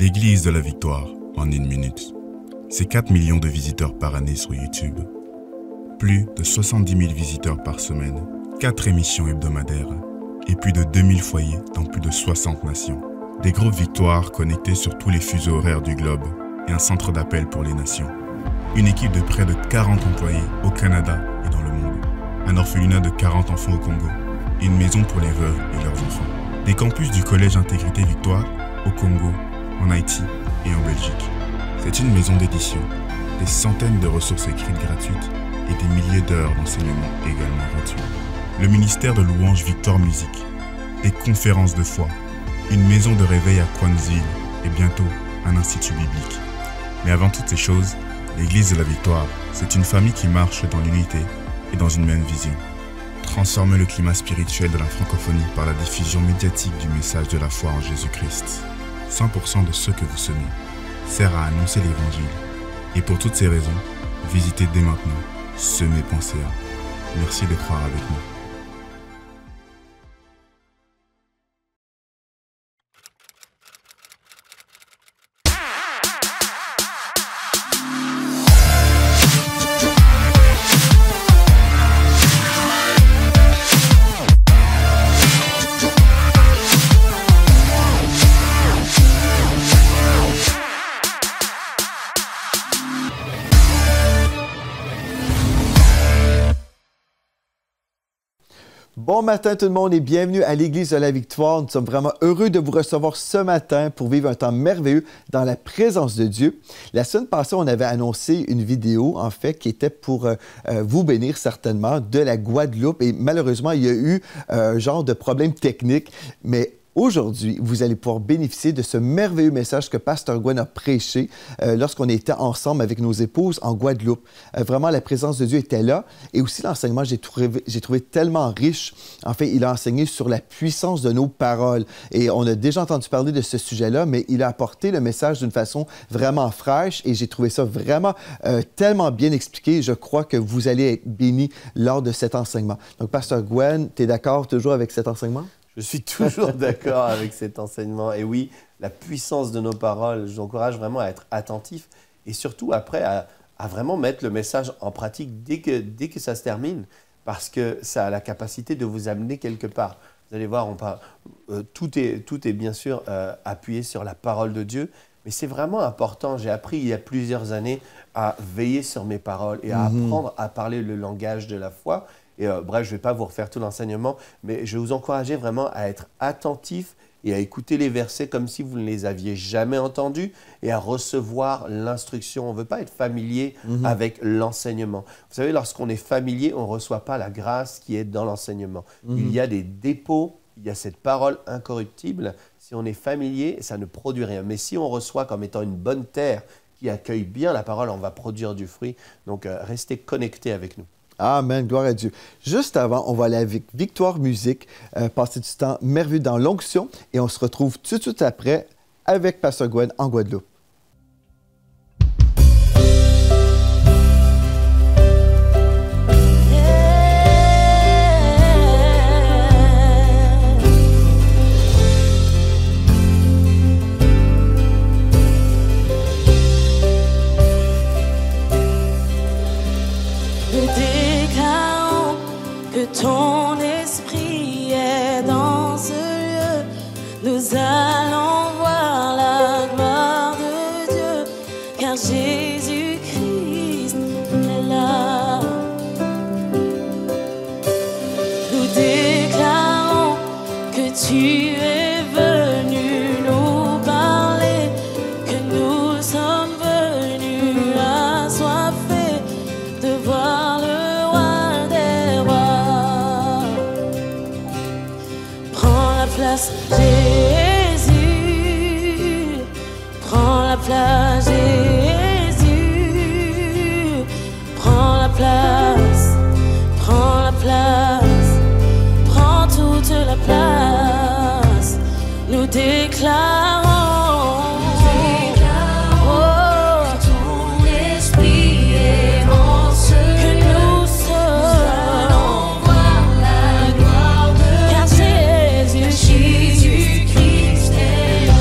L'Église de la Victoire, en une minute. C'est 4 millions de visiteurs par année sur YouTube. Plus de 70 000 visiteurs par semaine, 4 émissions hebdomadaires et plus de 2000 foyers dans plus de 60 nations. Des groupes Victoire connectés sur tous les fuseaux horaires du globe et un centre d'appel pour les nations. Une équipe de près de 40 employés au Canada et dans le monde. Un orphelinat de 40 enfants au Congo. Et une maison pour les veuves et leurs enfants. Des campus du Collège Intégrité Victoire au Congo, en Haïti et en Belgique. C'est une maison d'édition, des centaines de ressources écrites gratuites et des milliers d'heures d'enseignement également gratuits. Le ministère de louange Victoire Musique, des conférences de foi, une maison de réveil à Kwanzille et bientôt un institut biblique. Mais avant toutes ces choses, l'Église de la Victoire, c'est une famille qui marche dans l'unité et dans une même vision. Transformer le climat spirituel de la francophonie par la diffusion médiatique du message de la foi en Jésus-Christ. 100% de ce que vous semez sert à annoncer l'Évangile. Et pour toutes ces raisons, visitez dès maintenant semer.ca. Merci de croire avec nous. Bon matin tout le monde et bienvenue à l'Église de la Victoire. Nous sommes vraiment heureux de vous recevoir ce matin pour vivre un temps merveilleux dans la présence de Dieu. La semaine passée, on avait annoncé une vidéo, en fait, qui était pour vous bénir certainement de la Guadeloupe. Et malheureusement, il y a eu un genre de problème technique, mais aujourd'hui, vous allez pouvoir bénéficier de ce merveilleux message que Pasteur Gwen a prêché lorsqu'on était ensemble avec nos épouses en Guadeloupe. Vraiment, la présence de Dieu était là. Et aussi, l'enseignement, j'ai trouvé tellement riche. En fait, il a enseigné sur la puissance de nos paroles. Et on a déjà entendu parler de ce sujet-là, mais il a apporté le message d'une façon vraiment fraîche. Et j'ai trouvé ça vraiment tellement bien expliqué. Je crois que vous allez être bénis lors de cet enseignement. Donc, Pasteur Gwen, tu es d'accord toujours avec cet enseignement? Je suis toujours d'accord avec cet enseignement. Et oui, la puissance de nos paroles, je vous encourage vraiment à être attentif et surtout après à vraiment mettre le message en pratique dès que ça se termine parce que ça a la capacité de vous amener quelque part. Vous allez voir, tout est bien sûr appuyé sur la parole de Dieu, mais c'est vraiment important. J'ai appris il y a plusieurs années à veiller sur mes paroles et à apprendre à parler le langage de la foi. Et bref, je ne vais pas vous refaire tout l'enseignement, mais je vais vous encourager vraiment à être attentif et à écouter les versets comme si vous ne les aviez jamais entendus et à recevoir l'instruction. On ne veut pas être familier avec l'enseignement. Vous savez, lorsqu'on est familier, on ne reçoit pas la grâce qui est dans l'enseignement. Il y a des dépôts, il y a cette parole incorruptible. Si on est familier, ça ne produit rien. Mais si on reçoit comme étant une bonne terre qui accueille bien la parole, on va produire du fruit. Donc, restez connectés avec nous. Amen, gloire à Dieu. Juste avant, on va aller avec Victoire Musique, passer du temps merveilleux dans l'onction et on se retrouve tout de suite après avec Pasteur Gwen en Guadeloupe. Ton esprit est dans ce lieu, nous allons voir la gloire de Dieu, car Jésus-Christ est là. Nous déclarons que tu es venu nous parler, que nous sommes venus assoiffés de voir le place, Jésus, prends la place, Jésus, prends la place, prends toute la place, nous déclarons. Jésus-Christ est là.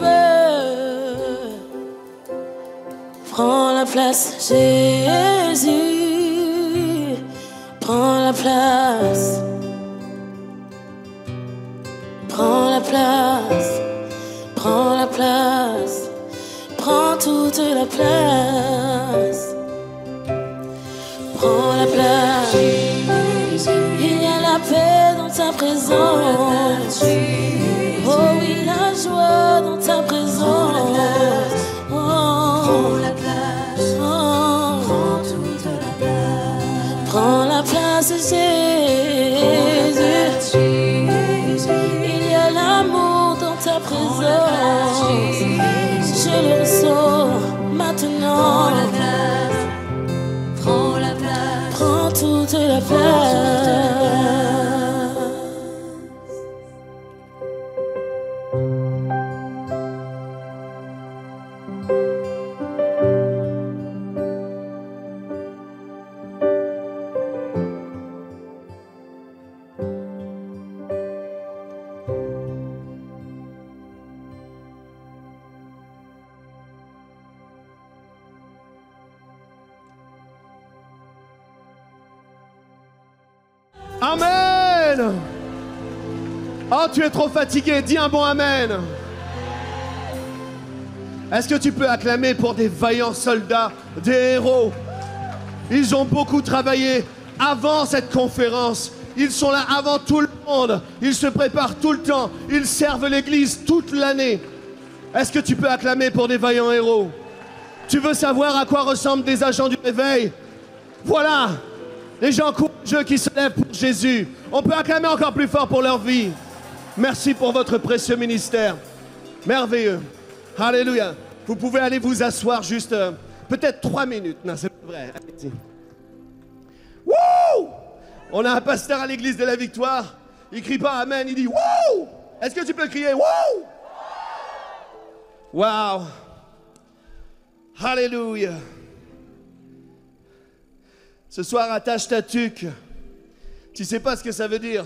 peux. Prends la place, Jésus. Prends la place. Prends la place. Prends la place. Prends toute la place. Prends la place. Il y a la paix dans ta présence. Oh oui, la joie dans ta présence. Prends la place. Prends toute la place. Prends la place, Jésus. Il y a l'amour dans ta présence. Je le ressens maintenant. Prends la place. Prends la place. Prends toute la place. Amen. Oh, tu es trop fatigué, dis un bon amen. Est-ce que tu peux acclamer pour des vaillants soldats, des héros? Ils ont beaucoup travaillé avant cette conférence. Ils sont là avant tout le monde. Ils se préparent tout le temps. Ils servent l'église toute l'année. Est-ce que tu peux acclamer pour des vaillants héros? Tu veux savoir à quoi ressemblent des agents du réveil? Voilà, les gens courageux qui se lèvent pour Jésus. On peut acclamer encore plus fort pour leur vie. Merci pour votre précieux ministère. Merveilleux. Alléluia. Vous pouvez aller vous asseoir juste peut-être 3 minutes. Non, c'est pas vrai. Allez-y. Wouh! On a un pasteur à l'église de la Victoire. Il crie pas Amen, il dit Wouh! Est-ce que tu peux crier Wouh! Wow! Alléluia. Ce soir, attache ta tuque. Tu sais pas ce que ça veut dire.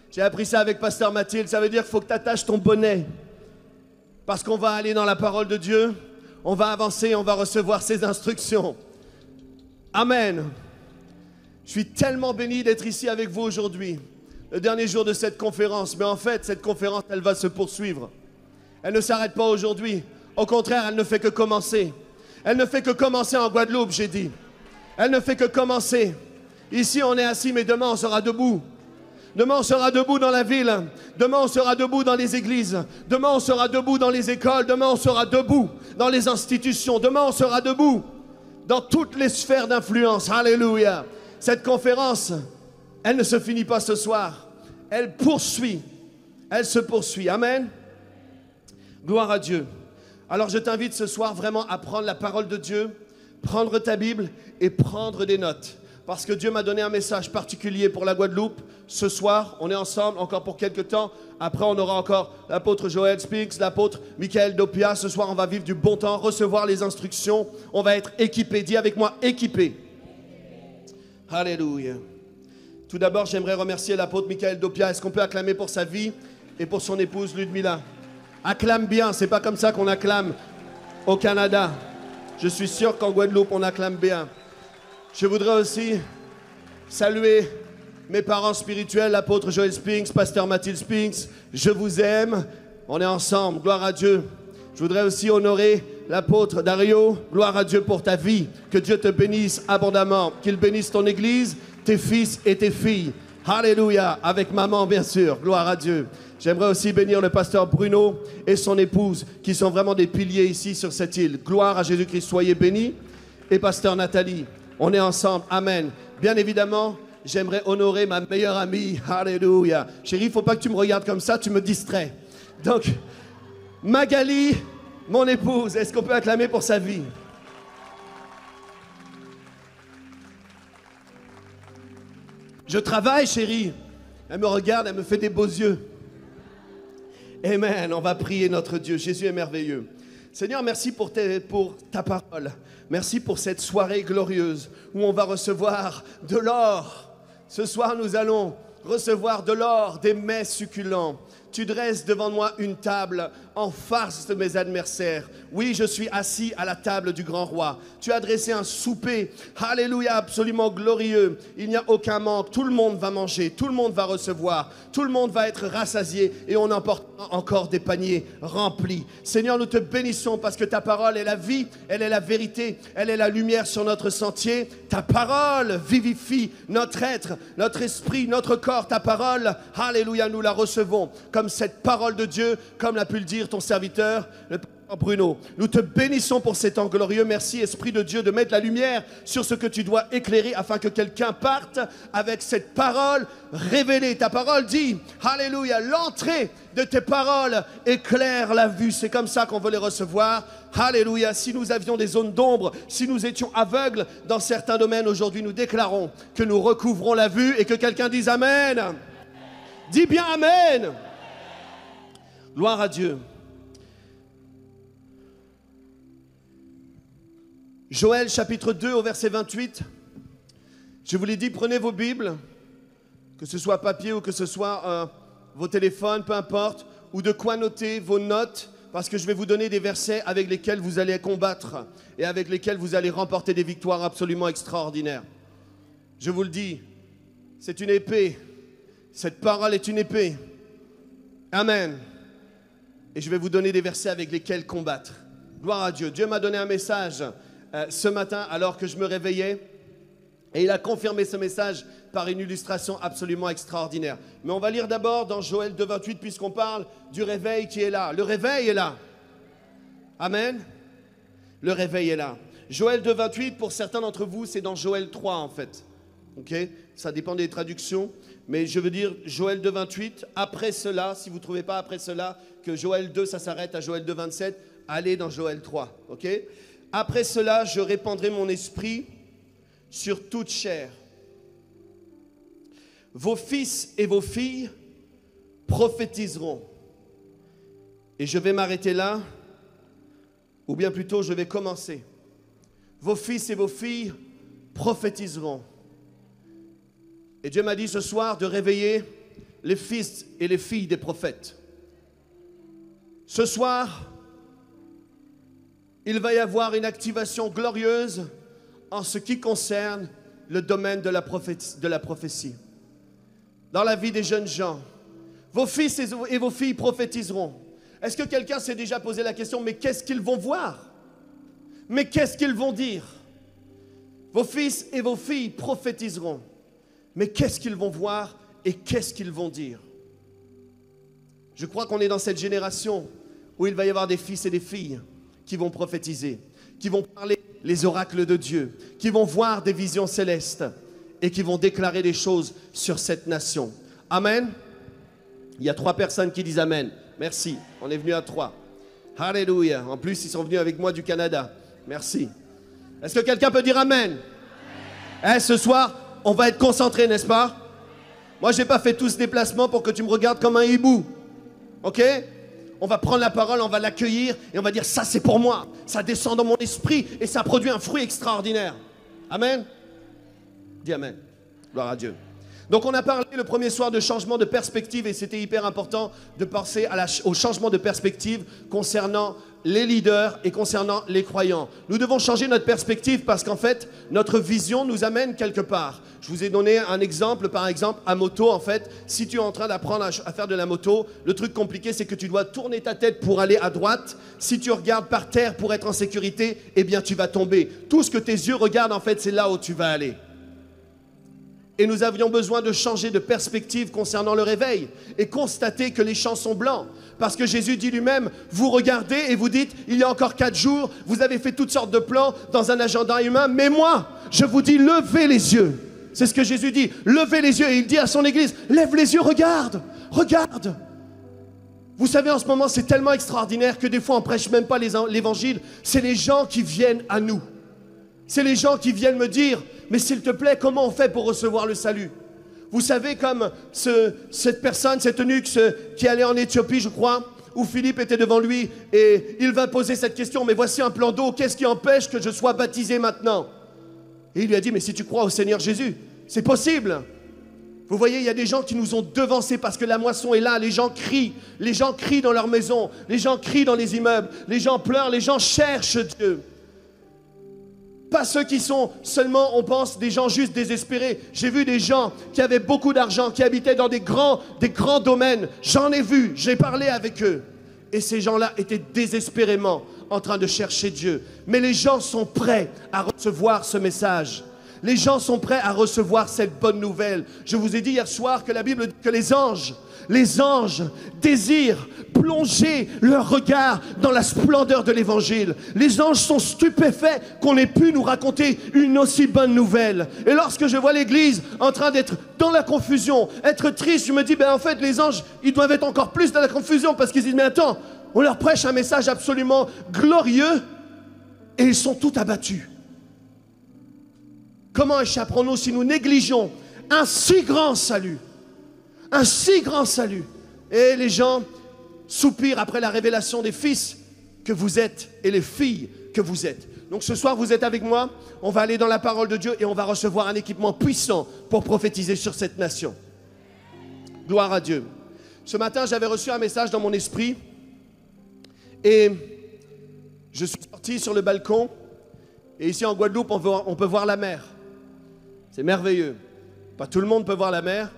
J'ai appris ça avec Pasteur Mathilde. Ça veut dire qu'il faut que tu attaches ton bonnet. Parce qu'on va aller dans la parole de Dieu. On va avancer, on va recevoir ses instructions. Amen. Je suis tellement béni d'être ici avec vous aujourd'hui. Le dernier jour de cette conférence. Mais en fait, cette conférence, elle va se poursuivre. Elle ne s'arrête pas aujourd'hui. Au contraire, elle ne fait que commencer. Elle ne fait que commencer en Guadeloupe, j'ai dit. Elle ne fait que commencer. Ici, on est assis, mais demain, on sera debout. Demain, on sera debout dans la ville. Demain, on sera debout dans les églises. Demain, on sera debout dans les écoles. Demain, on sera debout dans les institutions. Demain, on sera debout dans toutes les sphères d'influence. Alléluia. Cette conférence, elle ne se finit pas ce soir. Elle poursuit. Elle se poursuit. Amen. Gloire à Dieu. Alors, je t'invite ce soir vraiment à prendre la parole de Dieu, prendre ta Bible et prendre des notes. Parce que Dieu m'a donné un message particulier pour la Guadeloupe. Ce soir, on est ensemble encore pour quelques temps. Après, on aura encore l'apôtre Joel Spinks, l'apôtre Michael Dopia. Ce soir, on va vivre du bon temps, recevoir les instructions. On va être équipés. Dis avec moi, équipés. Alléluia. Tout d'abord, j'aimerais remercier l'apôtre Michael Dopia. Est-ce qu'on peut acclamer pour sa vie et pour son épouse Ludmila? Acclame bien, c'est pas comme ça qu'on acclame au Canada. Je suis sûr qu'en Guadeloupe, on acclame bien. Je voudrais aussi saluer mes parents spirituels, l'apôtre Joel Spinks, pasteur Mathilde Spinks. Je vous aime, on est ensemble, gloire à Dieu. Je voudrais aussi honorer l'apôtre Dario, gloire à Dieu pour ta vie. Que Dieu te bénisse abondamment, qu'il bénisse ton église, tes fils et tes filles. Alléluia, avec maman bien sûr, gloire à Dieu. J'aimerais aussi bénir le pasteur Bruno et son épouse, qui sont vraiment des piliers ici sur cette île. Gloire à Jésus-Christ, soyez bénis. Et pasteur Nathalie, on est ensemble, amen. Bien évidemment, j'aimerais honorer ma meilleure amie, alléluia. Chérie, il ne faut pas que tu me regardes comme ça, tu me distrais. Donc, Magali, mon épouse, est-ce qu'on peut acclamer pour sa vie? Je travaille, chérie. Elle me regarde, elle me fait des beaux yeux. Amen, on va prier notre Dieu. Jésus est merveilleux. Seigneur, merci pour ta parole. Merci pour cette soirée glorieuse où on va recevoir de l'or. Ce soir, nous allons recevoir de l'or, des mets succulents. Tu dresses devant moi une table en face de mes adversaires. Oui, je suis assis à la table du grand roi. Tu as dressé un souper, alléluia, absolument glorieux. Il n'y a aucun manque. Tout le monde va manger, tout le monde va recevoir, tout le monde va être rassasié et on emporte encore des paniers remplis. Seigneur, nous te bénissons parce que ta parole est la vie, elle est la vérité, elle est la lumière sur notre sentier. Ta parole vivifie notre être, notre esprit, notre corps. Ta parole, alléluia, nous la recevons comme cette parole de Dieu, comme l'a pu le dire ton serviteur, le pasteur Bruno. Nous te bénissons pour ces temps glorieux. Merci, Esprit de Dieu, de mettre la lumière sur ce que tu dois éclairer afin que quelqu'un parte avec cette parole révélée. Ta parole dit, alléluia, l'entrée de tes paroles éclaire la vue. C'est comme ça qu'on veut les recevoir. Alléluia. Si nous avions des zones d'ombre, si nous étions aveugles dans certains domaines, aujourd'hui nous déclarons que nous recouvrons la vue et que quelqu'un dise Amen. Dis bien Amen. Gloire à Dieu. Joël chapitre 2 au verset 28. Je vous l'ai dit, prenez vos Bibles, que ce soit papier ou que ce soit vos téléphones, peu importe, ou de quoi noter vos notes, parce que je vais vous donner des versets avec lesquels vous allez combattre et avec lesquels vous allez remporter des victoires absolument extraordinaires. Je vous le dis, c'est une épée. Cette parole est une épée. Amen. Et je vais vous donner des versets avec lesquels combattre. Gloire à Dieu. Dieu m'a donné un message ce matin alors que je me réveillais. Et il a confirmé ce message par une illustration absolument extraordinaire. Mais on va lire d'abord dans Joël 2, 28, puisqu'on parle du réveil qui est là. Le réveil est là. Amen. Le réveil est là. Joël 2, 28, pour certains d'entre vous, c'est dans Joël 3 en fait. Ok, ça dépend des traductions, mais je veux dire Joël 2, 28. Après cela, si vous ne trouvez pas après cela que Joël 2, ça s'arrête à Joël 2, 27, allez dans Joël 3. Ok. Après cela, je répandrai mon esprit sur toute chair. Vos fils et vos filles prophétiseront. Et je vais m'arrêter là, ou bien plutôt je vais commencer. Vos fils et vos filles prophétiseront. Et Dieu m'a dit ce soir de réveiller les fils et les filles des prophètes. Ce soir, il va y avoir une activation glorieuse en ce qui concerne le domaine de la prophétie. Dans la vie des jeunes gens, vos fils et vos filles prophétiseront. Est-ce que quelqu'un s'est déjà posé la question, mais qu'est-ce qu'ils vont voir? Mais qu'est-ce qu'ils vont dire? Vos fils et vos filles prophétiseront. Mais qu'est-ce qu'ils vont voir et qu'est-ce qu'ils vont dire? Je crois qu'on est dans cette génération où il va y avoir des fils et des filles qui vont prophétiser, qui vont parler les oracles de Dieu, qui vont voir des visions célestes et qui vont déclarer des choses sur cette nation. Amen. Il y a 3 personnes qui disent Amen. Merci, on est venu à 3. Alléluia. En plus, ils sont venus avec moi du Canada. Merci. Est-ce que quelqu'un peut dire Amen? Ce soir, on va être concentré, n'est-ce pas? Moi, je n'ai pas fait tout ce déplacement pour que tu me regardes comme un hibou. Ok? On va prendre la parole, on va l'accueillir et on va dire ça c'est pour moi. Ça descend dans mon esprit et ça produit un fruit extraordinaire. Amen. Dis Amen. Gloire à Dieu. Donc on a parlé le premier soir de changement de perspective et c'était hyper important de penser au changement de perspective concernant les leaders et concernant les croyants. Nous devons changer notre perspective parce qu'en fait, notre vision nous amène quelque part. Je vous ai donné un exemple, par exemple, à moto, en fait, si tu es en train d'apprendre à faire de la moto, le truc compliqué, c'est que tu dois tourner ta tête pour aller à droite. Si tu regardes par terre pour être en sécurité, eh bien, tu vas tomber. Tout ce que tes yeux regardent, en fait, c'est là où tu vas aller. Et nous avions besoin de changer de perspective concernant le réveil et constater que les champs sont blancs. Parce que Jésus dit lui-même, vous regardez et vous dites, il y a encore 4 jours, vous avez fait toutes sortes de plans dans un agenda humain, mais moi, je vous dis, levez les yeux. C'est ce que Jésus dit, levez les yeux. Et il dit à son église, lève les yeux, regarde, regarde. Vous savez, en ce moment, c'est tellement extraordinaire que des fois, on ne prêche même pas l'évangile. C'est les gens qui viennent à nous. C'est les gens qui viennent me dire, mais s'il te plaît, comment on fait pour recevoir le salut? Vous savez, comme cette personne, cet eunuque qui allait en Éthiopie, je crois, où Philippe était devant lui, et il va poser cette question, mais voici un plan d'eau, qu'est-ce qui empêche que je sois baptisé maintenant? Et il lui a dit, mais si tu crois au Seigneur Jésus, c'est possible. Vous voyez, il y a des gens qui nous ont devancés parce que la moisson est là. Les gens crient dans leur maison, les gens crient dans les immeubles, les gens pleurent, les gens cherchent Dieu. Pas ceux qui sont seulement, on pense, des gens juste désespérés. J'ai vu des gens qui avaient beaucoup d'argent, qui habitaient dans des grands domaines. J'en ai vu, j'ai parlé avec eux. Et ces gens-là étaient désespérément en train de chercher Dieu. Mais les gens sont prêts à recevoir ce message. Les gens sont prêts à recevoir cette bonne nouvelle. Je vous ai dit hier soir que la Bible dit que les anges désirent plonger leur regard dans la splendeur de l'Évangile. Les anges sont stupéfaits qu'on ait pu nous raconter une aussi bonne nouvelle. Et lorsque je vois l'Église en train d'être dans la confusion, être triste, je me dis, en fait, les anges, ils doivent être encore plus dans la confusion parce qu'ils disent, mais attends, on leur prêche un message absolument glorieux et ils sont tout abattus. Comment échapperons-nous si nous négligeons un si grand salut? Un si grand salut. Et les gens soupirent après la révélation des fils que vous êtes et les filles que vous êtes. Donc ce soir, vous êtes avec moi. On va aller dans la parole de Dieu et on va recevoir un équipement puissant pour prophétiser sur cette nation. Gloire à Dieu. Ce matin, j'avais reçu un message dans mon esprit et je suis sorti sur le balcon. Et ici en Guadeloupe, on peut voir la mer. C'est merveilleux. Pas tout le monde peut voir la mer.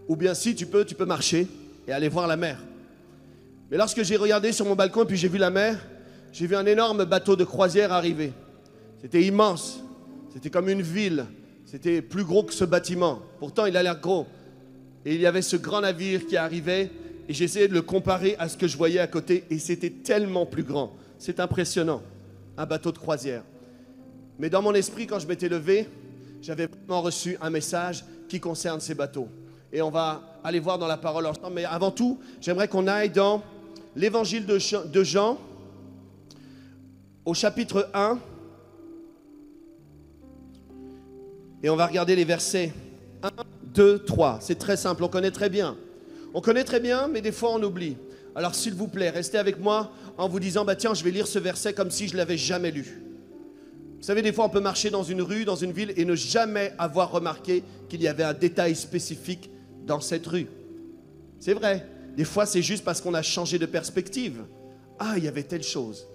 Ou bien si tu peux marcher et aller voir la mer. Mais lorsque j'ai regardé sur mon balcon et puis j'ai vu la mer, j'ai vu un énorme bateau de croisière arriver. C'était immense. C'était comme une ville. C'était plus gros que ce bâtiment. Pourtant, il a l'air gros. Et il y avait ce grand navire qui arrivait et j'essayais de le comparer à ce que je voyais à côté et c'était tellement plus grand. C'est impressionnant. Un bateau de croisière. Mais dans mon esprit, quand je m'étais levé, j'avais vraiment reçu un message qui concerne ces bateaux. Et on va aller voir dans la parole ensemble. Mais avant tout, j'aimerais qu'on aille dans l'évangile de Jean, au chapitre 1. Et on va regarder les versets 1, 2, 3. C'est très simple, on connaît très bien. On connaît très bien, mais des fois on oublie. Alors s'il vous plaît, restez avec moi en vous disant, tiens, je vais lire ce verset comme si je ne l'avais jamais lu. Vous savez, des fois, on peut marcher dans une rue, dans une ville et ne jamais avoir remarqué qu'il y avait un détail spécifique dans cette rue. C'est vrai. Des fois, c'est juste parce qu'on a changé de perspective. Ah, il y avait telle chose.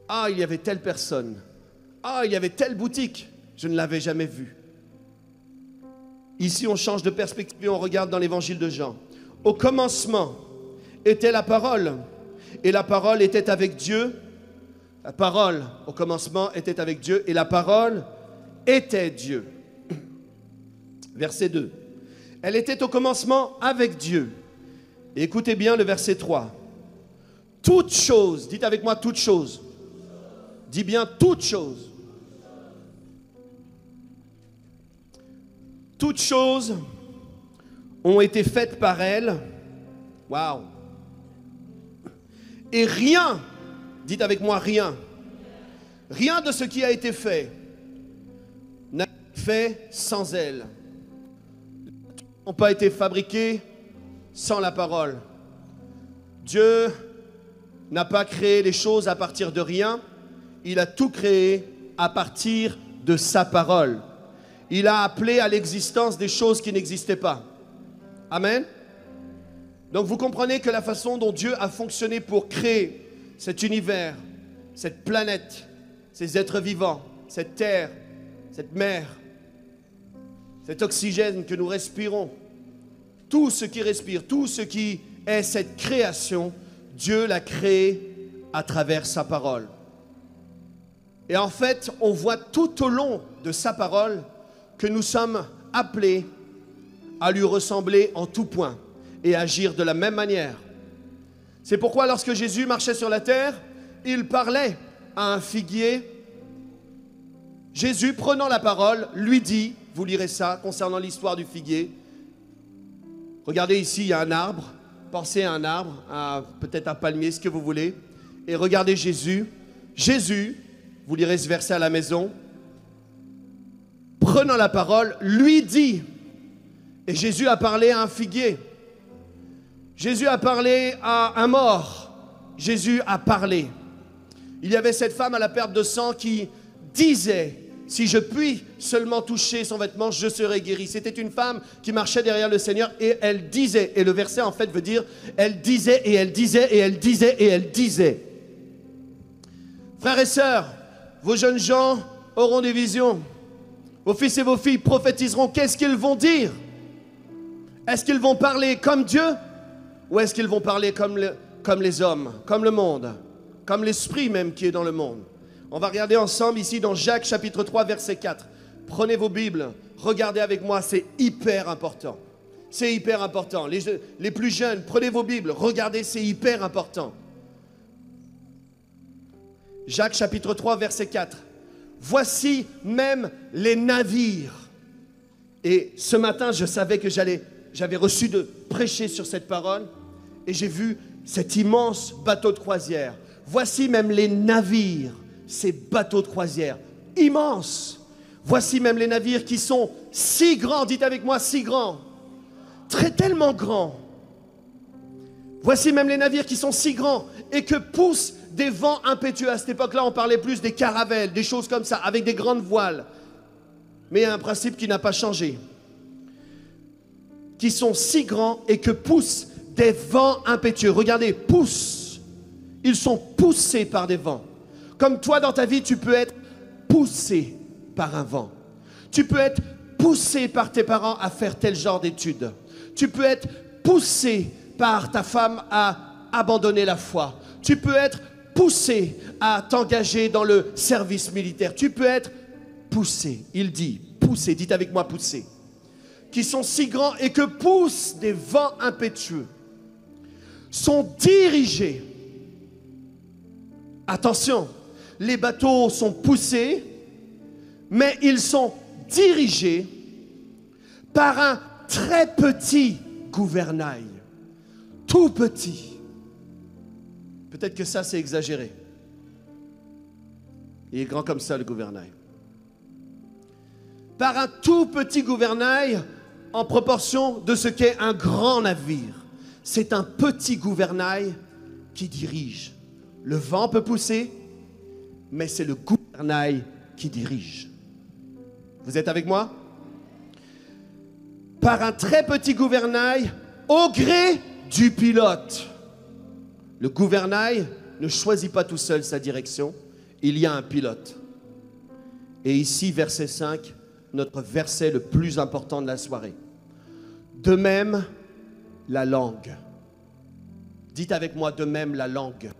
Ah, il y avait telle personne. Ah, il y avait telle boutique. Je ne l'avais jamais vue. Ici, on change de perspective et on regarde dans l'évangile de Jean. Au commencement était la parole. Et la parole était avec Dieu. La parole, au commencement, était avec Dieu et la parole était Dieu. Verset 2. Elle était au commencement avec Dieu. Et écoutez bien le verset 3. Toutes choses, dites avec moi toutes choses. Dis bien toutes choses. Toutes choses ont été faites par elle. Waouh. Et rien, dites avec moi rien. Rien de ce qui a été fait n'a été fait sans elle. N'ont pas été fabriqués sans la parole. Dieu n'a pas créé les choses à partir de rien. Il a tout créé à partir de sa parole. Il a appelé à l'existence des choses qui n'existaient pas. Amen. Donc vous comprenez que la façon dont Dieu a fonctionné pour créer cet univers, cette planète, ces êtres vivants, cette terre, cette mer, cet oxygène que nous respirons, tout ce qui respire, tout ce qui est cette création, Dieu l'a créé à travers sa parole. Et en fait, on voit tout au long de sa parole que nous sommes appelés à lui ressembler en tout point et agir de la même manière. C'est pourquoi lorsque Jésus marchait sur la terre, il parlait à un figuier. Jésus, prenant la parole, lui dit, vous lirez ça concernant l'histoire du figuier. Regardez ici, il y a un arbre. Pensez à un arbre, peut-être un palmier, ce que vous voulez. Et regardez Jésus. Jésus, vous lirez ce verset à la maison, prenant la parole, lui dit. Et Jésus a parlé à un figuier. Jésus a parlé à un mort. Jésus a parlé. Il y avait cette femme à la perte de sang qui disait si je puis seulement toucher son vêtement, je serai guéri. C'était une femme qui marchait derrière le Seigneur et elle disait, et le verset en fait veut dire, elle disait et elle disait et elle disait et elle disait. Frères et sœurs, vos jeunes gens auront des visions. Vos fils et vos filles prophétiseront. Qu'est-ce qu'ils vont dire? Est-ce qu'ils vont parler comme Dieu? Ou est-ce qu'ils vont parler comme les hommes, comme le monde, comme l'esprit même qui est dans le monde? On va regarder ensemble ici dans Jacques chapitre 3 verset 4. Prenez vos Bibles, regardez avec moi, c'est hyper important. C'est hyper important. Les plus jeunes, prenez vos Bibles, regardez, c'est hyper important. Jacques chapitre 3 verset 4. Voici même les navires. Et ce matin, je savais que j'avais reçu de prêcher sur cette parole et j'ai vu cet immense bateau de croisière. Voici même les navires, ces bateaux de croisière immenses. Voici même les navires qui sont si grands, dites avec moi, si grands, tellement grands. Voici même les navires qui sont si grands et que poussent des vents impétueux. À cette époque-là, on parlait plus des caravelles, des choses comme ça, avec des grandes voiles. Mais il y a un principe qui n'a pas changé. Qui sont si grands et que poussent des vents impétueux. Regardez, poussent. Ils sont poussés par des vents. Comme toi, dans ta vie, tu peux être poussé par un vent. Tu peux être poussé par tes parents à faire tel genre d'études. Tu peux être poussé par ta femme à abandonner la foi. Tu peux être poussé à t'engager dans le service militaire. Tu peux être poussé. Il dit, poussé, dites avec moi, poussé. Qui sont si grands et que poussent des vents impétueux. Sont dirigés. Attention, les bateaux sont poussés, mais ils sont dirigés par un très petit gouvernail. Tout petit. Peut-être que ça, c'est exagéré. Il est grand comme ça, le gouvernail. Par un tout petit gouvernail en proportion de ce qu'est un grand navire. C'est un petit gouvernail qui dirige. Le vent peut pousser, mais c'est le gouvernail qui dirige. Vous êtes avec moi? Par un très petit gouvernail au gré du pilote. Le gouvernail ne choisit pas tout seul sa direction, il y a un pilote. Et ici, verset 5, notre verset le plus important de la soirée. De même, la langue. Dites avec moi, de même, la langue.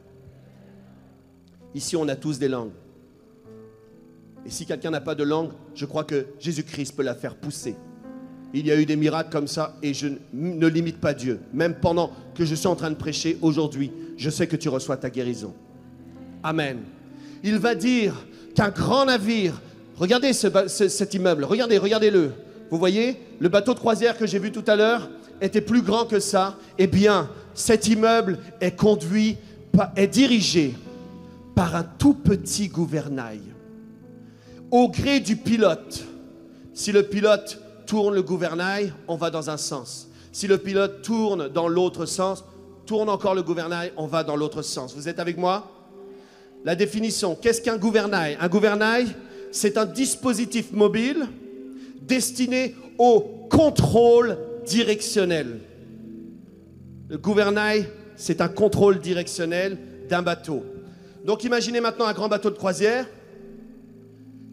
Ici, on a tous des langues. Et si quelqu'un n'a pas de langue, je crois que Jésus-Christ peut la faire pousser. Il y a eu des miracles comme ça et je ne limite pas Dieu. Même pendant que je suis en train de prêcher aujourd'hui, je sais que tu reçois ta guérison. Amen. Il va dire qu'un grand navire, regardez cet immeuble, regardez-le. Vous voyez, le bateau de croisière que j'ai vu tout à l'heure était plus grand que ça. Eh bien, cet immeuble est dirigé par un tout petit gouvernail. Au gré du pilote. Si le pilote tourne le gouvernail, on va dans un sens. Si le pilote tourne dans l'autre sens, tourne encore le gouvernail, on va dans l'autre sens. Vous êtes avec moi? La définition, qu'est-ce qu'un gouvernail? Un gouvernail, c'est un dispositif mobile destiné au contrôle directionnel. Le gouvernail, c'est un contrôle directionnel d'un bateau. Donc imaginez maintenant un grand bateau de croisière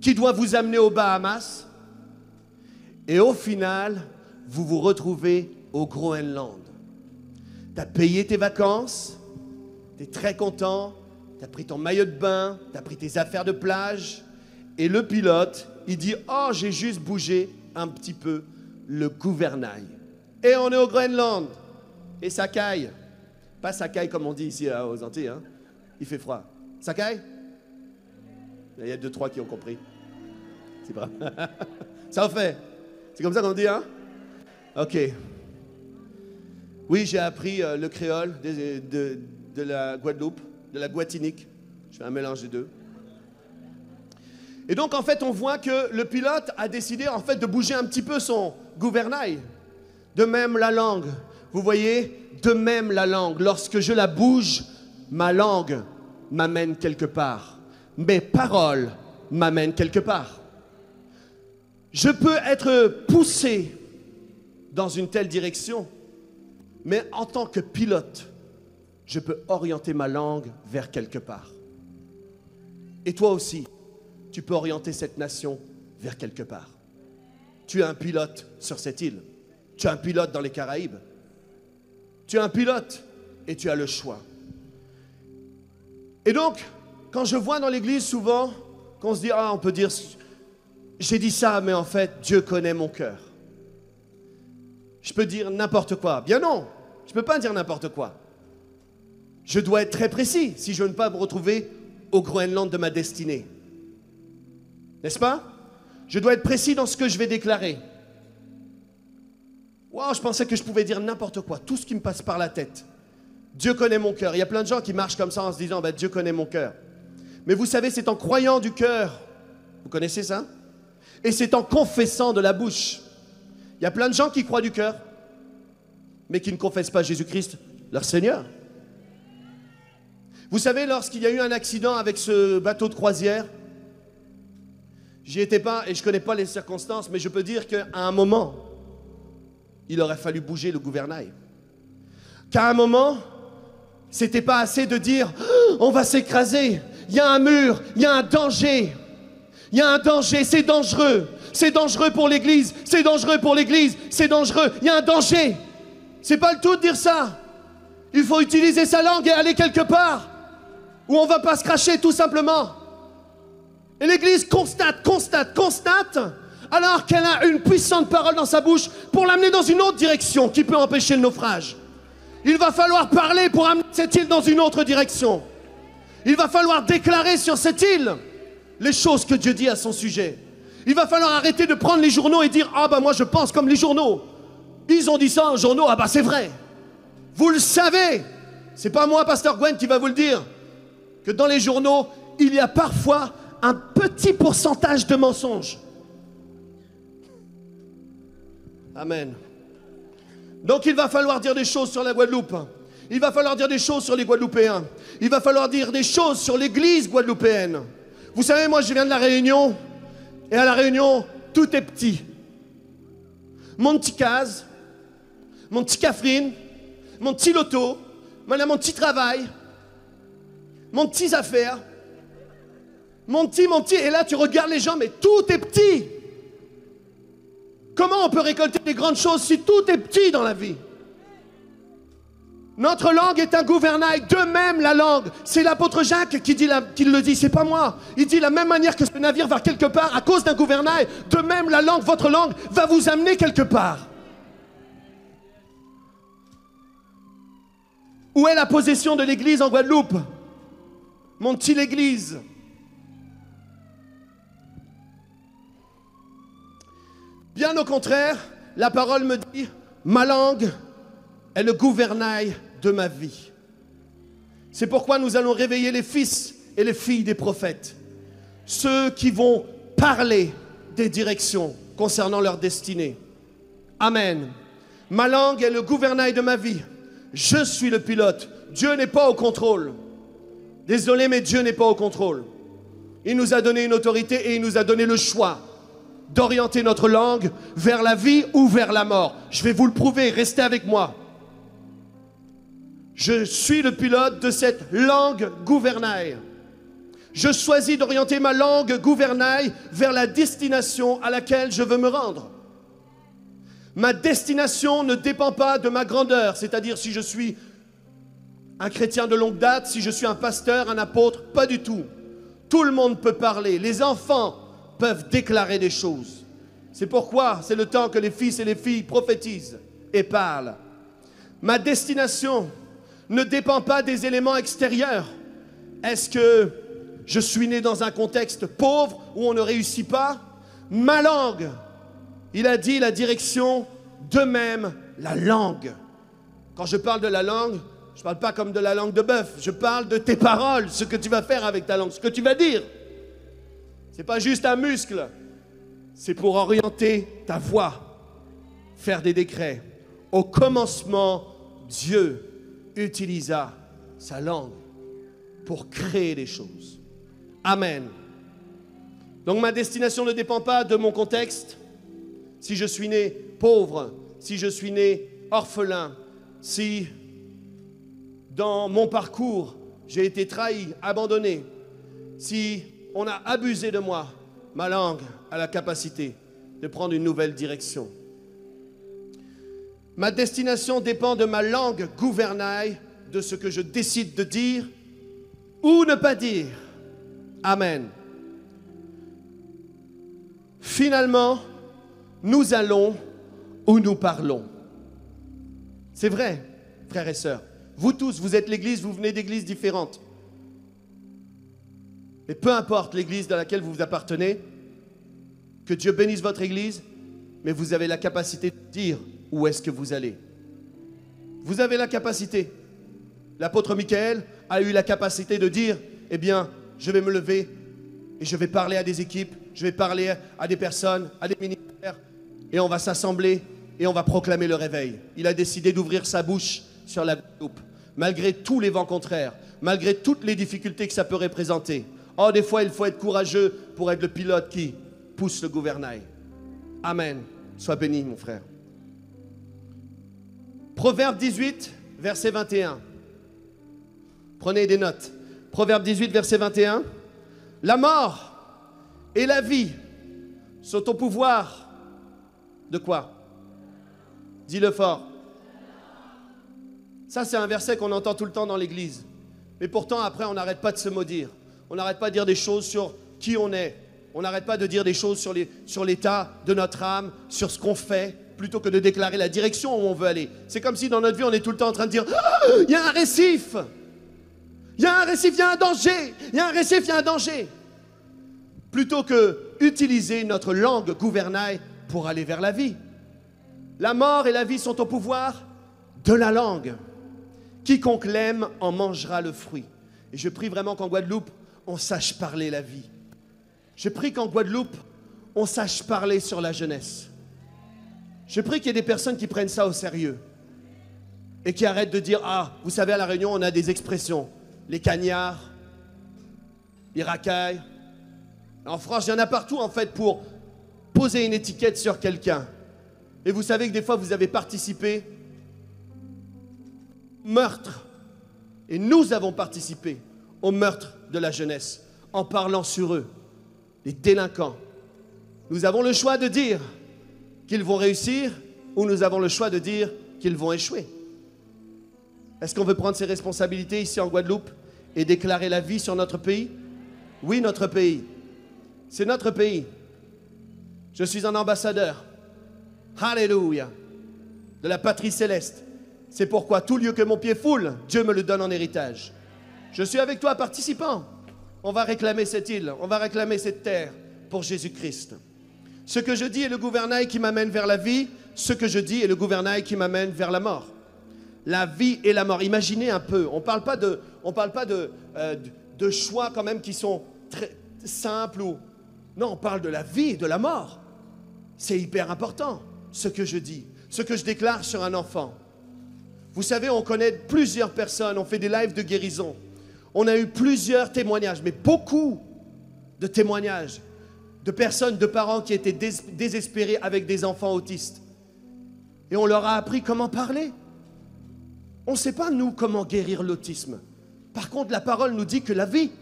qui doit vous amener aux Bahamas. Et au final, vous vous retrouvez au Groenland. Tu as payé tes vacances, tu es très content, tu as pris ton maillot de bain, tu as pris tes affaires de plage, et le pilote, il dit « Oh, j'ai juste bougé un petit peu le gouvernail. » Et on est au Groenland, et ça caille. Pas ça caille comme on dit ici aux Antilles, hein. Il fait froid. Ça caille? Il y a 2-3 qui ont compris. C'est pas. Ça en fait. C'est comme ça qu'on dit, hein? Ok. Oui, j'ai appris le créole de la Guadeloupe, de la Guatinique. Je fais un mélange des deux. Et donc, en fait, on voit que le pilote a décidé, en fait, de bouger un petit peu son gouvernail. De même, la langue. Vous voyez? De même, la langue. Lorsque je la bouge, ma langue m'amène quelque part. Mes paroles m'amènent quelque part. Je peux être poussé dans une telle direction, mais en tant que pilote, je peux orienter ma langue vers quelque part. Et toi aussi, tu peux orienter cette nation vers quelque part. Tu es un pilote sur cette île. Tu es un pilote dans les Caraïbes. Tu es un pilote et tu as le choix. Et donc, quand je vois dans l'église souvent qu'on se dit, on peut dire, j'ai dit ça, mais en fait, Dieu connaît mon cœur. Je peux dire n'importe quoi. Bien non, je ne peux pas dire n'importe quoi. Je dois être très précis si je ne veux pas me retrouver au Groenland de ma destinée. N'est-ce pas? Je dois être précis dans ce que je vais déclarer. Wow, je pensais que je pouvais dire n'importe quoi, tout ce qui me passe par la tête. Dieu connaît mon cœur. Il y a plein de gens qui marchent comme ça en se disant, Dieu connaît mon cœur. Mais vous savez, c'est en croyant du cœur. Vous connaissez ça? Et c'est en confessant de la bouche. Il y a plein de gens qui croient du cœur, mais qui ne confessent pas Jésus-Christ, leur Seigneur. Vous savez, lorsqu'il y a eu un accident avec ce bateau de croisière, j'y étais pas et je ne connais pas les circonstances, mais je peux dire qu'à un moment, il aurait fallu bouger le gouvernail. Qu'à un moment, c'était pas assez de dire « on va s'écraser, il y a un mur, il y a un danger, il y a un danger, c'est dangereux pour l'Église, c'est dangereux pour l'Église, c'est dangereux, il y a un danger ». C'est pas le tout de dire ça. Il faut utiliser sa langue et aller quelque part où on ne va pas se cracher tout simplement. Et l'Église constate, alors qu'elle a une puissante parole dans sa bouche pour l'amener dans une autre direction qui peut empêcher le naufrage. Il va falloir parler pour amener cette île dans une autre direction. Il va falloir déclarer sur cette île les choses que Dieu dit à son sujet. Il va falloir arrêter de prendre les journaux et dire « Ah moi je pense comme les journaux. Ils ont dit ça en journaux, c'est vrai. » Vous le savez, c'est pas moi, Pasteur Gwen, qui va vous le dire, que dans les journaux, il y a parfois un petit pourcentage de mensonges. Amen. Donc il va falloir dire des choses sur la Guadeloupe. Il va falloir dire des choses sur les Guadeloupéens. Il va falloir dire des choses sur l'église guadeloupéenne. Vous savez, moi je viens de la Réunion, et à la Réunion, tout est petit. Mon petit case, mon petit Catherine, mon petit loto, mon petit travail, mon petit affaire, mon petit, et là tu regardes les gens, mais tout est petit. Comment on peut récolter des grandes choses si tout est petit dans la vie? Notre langue est un gouvernail, de même la langue. C'est l'apôtre Jacques qui le dit, c'est pas moi. Il dit, la même manière que ce navire va quelque part à cause d'un gouvernail, de même la langue, votre langue, va vous amener quelque part. Où est la possession de l'église en Guadeloupe? Mon petit l'église. Bien au contraire, la parole me dit, ma langue est le gouvernail de ma vie. C'est pourquoi nous allons réveiller les fils et les filles des prophètes, ceux qui vont parler des directions concernant leur destinée. Amen. Ma langue est le gouvernail de ma vie. Je suis le pilote. Dieu n'est pas au contrôle. Désolé, mais Dieu n'est pas au contrôle. Il nous a donné une autorité et il nous a donné le choix d'orienter notre langue vers la vie ou vers la mort. Je vais vous le prouver, restez avec moi. Je suis le pilote de cette langue gouvernail. Je choisis d'orienter ma langue gouvernail vers la destination à laquelle je veux me rendre. Ma destination ne dépend pas de ma grandeur, c'est-à-dire si je suis un chrétien de longue date, si je suis un pasteur, un apôtre, pas du tout. Tout le monde peut parler, les enfants peuvent déclarer des choses. C'est pourquoi c'est le temps que les fils et les filles prophétisent et parlent. Ma destination ne dépend pas des éléments extérieurs. Est-ce que je suis né dans un contexte pauvre où on ne réussit pas? Ma langue, il a dit la direction, de même la langue. Quand je parle de la langue, je ne parle pas comme de la langue de bœuf, je parle de tes paroles, ce que tu vas faire avec ta langue, ce que tu vas dire. Ce n'est pas juste un muscle, c'est pour orienter ta voix, faire des décrets. Au commencement, Dieu utilisa sa langue pour créer des choses. Amen. Donc ma destination ne dépend pas de mon contexte, si je suis né pauvre, si je suis né orphelin, si dans mon parcours, j'ai été trahi, abandonné, si on a abusé de moi, ma langue a la capacité de prendre une nouvelle direction. Ma destination dépend de ma langue gouvernail, de ce que je décide de dire ou ne pas dire. Amen. Finalement, nous allons où nous parlons. C'est vrai, frères et sœurs. Vous tous, vous êtes l'église, vous venez d'églises différentes. Mais peu importe l'église dans laquelle vous appartenez, que Dieu bénisse votre église, mais vous avez la capacité de dire où est-ce que vous allez. Vous avez la capacité. L'apôtre Michael a eu la capacité de dire, eh bien, je vais me lever et je vais parler à des équipes, je vais parler à des personnes, à des ministères, et on va s'assembler et on va proclamer le réveil. Il a décidé d'ouvrir sa bouche sur la Guadeloupe, malgré tous les vents contraires, malgré toutes les difficultés que ça peut représenter. Oh, des fois, il faut être courageux pour être le pilote qui pousse le gouvernail. Amen. Sois béni, mon frère. Proverbe 18, verset 21. Prenez des notes. Proverbe 18, verset 21. La mort et la vie sont au pouvoir de quoi? Dis-le fort. Ça, c'est un verset qu'on entend tout le temps dans l'église. Mais pourtant, après, on n'arrête pas de se maudire. On n'arrête pas de dire des choses sur qui on est. On n'arrête pas de dire des choses sur l'état de notre âme, sur ce qu'on fait, plutôt que de déclarer la direction où on veut aller. C'est comme si dans notre vie, on est tout le temps en train de dire « Il y a un récif! Il y a un récif, il y a un danger! Il y a un récif, il y a un danger! » Plutôt que utiliser notre langue gouvernail pour aller vers la vie. La mort et la vie sont au pouvoir de la langue. Quiconque l'aime en mangera le fruit. Et je prie vraiment qu'en Guadeloupe, on sache parler la vie. Je prie qu'en Guadeloupe, on sache parler sur la jeunesse. Je prie qu'il y ait des personnes qui prennent ça au sérieux et qui arrêtent de dire « Ah, vous savez, à La Réunion, on a des expressions. Les cagnards, les racailles. » En France, il y en a partout, en fait, pour poser une étiquette sur quelqu'un. Et vous savez que des fois, vous avez participé au meurtre. Et nous avons participé au meurtre de la jeunesse en parlant sur eux, les délinquants. Nous avons le choix de dire qu'ils vont réussir ou nous avons le choix de dire qu'ils vont échouer. Est-ce qu'on veut prendre ses responsabilités ici en Guadeloupe et déclarer la vie sur notre pays? Oui, notre pays. C'est notre pays. Je suis un ambassadeur. Alléluia. De la patrie céleste. C'est pourquoi tout lieu que mon pied foule, Dieu me le donne en héritage. Je suis avec toi, participant. On va réclamer cette île, on va réclamer cette terre pour Jésus-Christ. Ce que je dis est le gouvernail qui m'amène vers la vie. Ce que je dis est le gouvernail qui m'amène vers la mort. La vie et la mort. Imaginez un peu. On ne parle pas de choix quand même qui sont très simples. Non, on parle de la vie et de la mort. C'est hyper important, ce que je dis, ce que je déclare sur un enfant. Vous savez, on connaît plusieurs personnes, on fait des lives de guérison. On a eu plusieurs témoignages, mais beaucoup de témoignages de personnes, de parents qui étaient désespérés avec des enfants autistes. Et on leur a appris comment parler. On ne sait pas, nous, comment guérir l'autisme. Par contre, la parole nous dit que la vie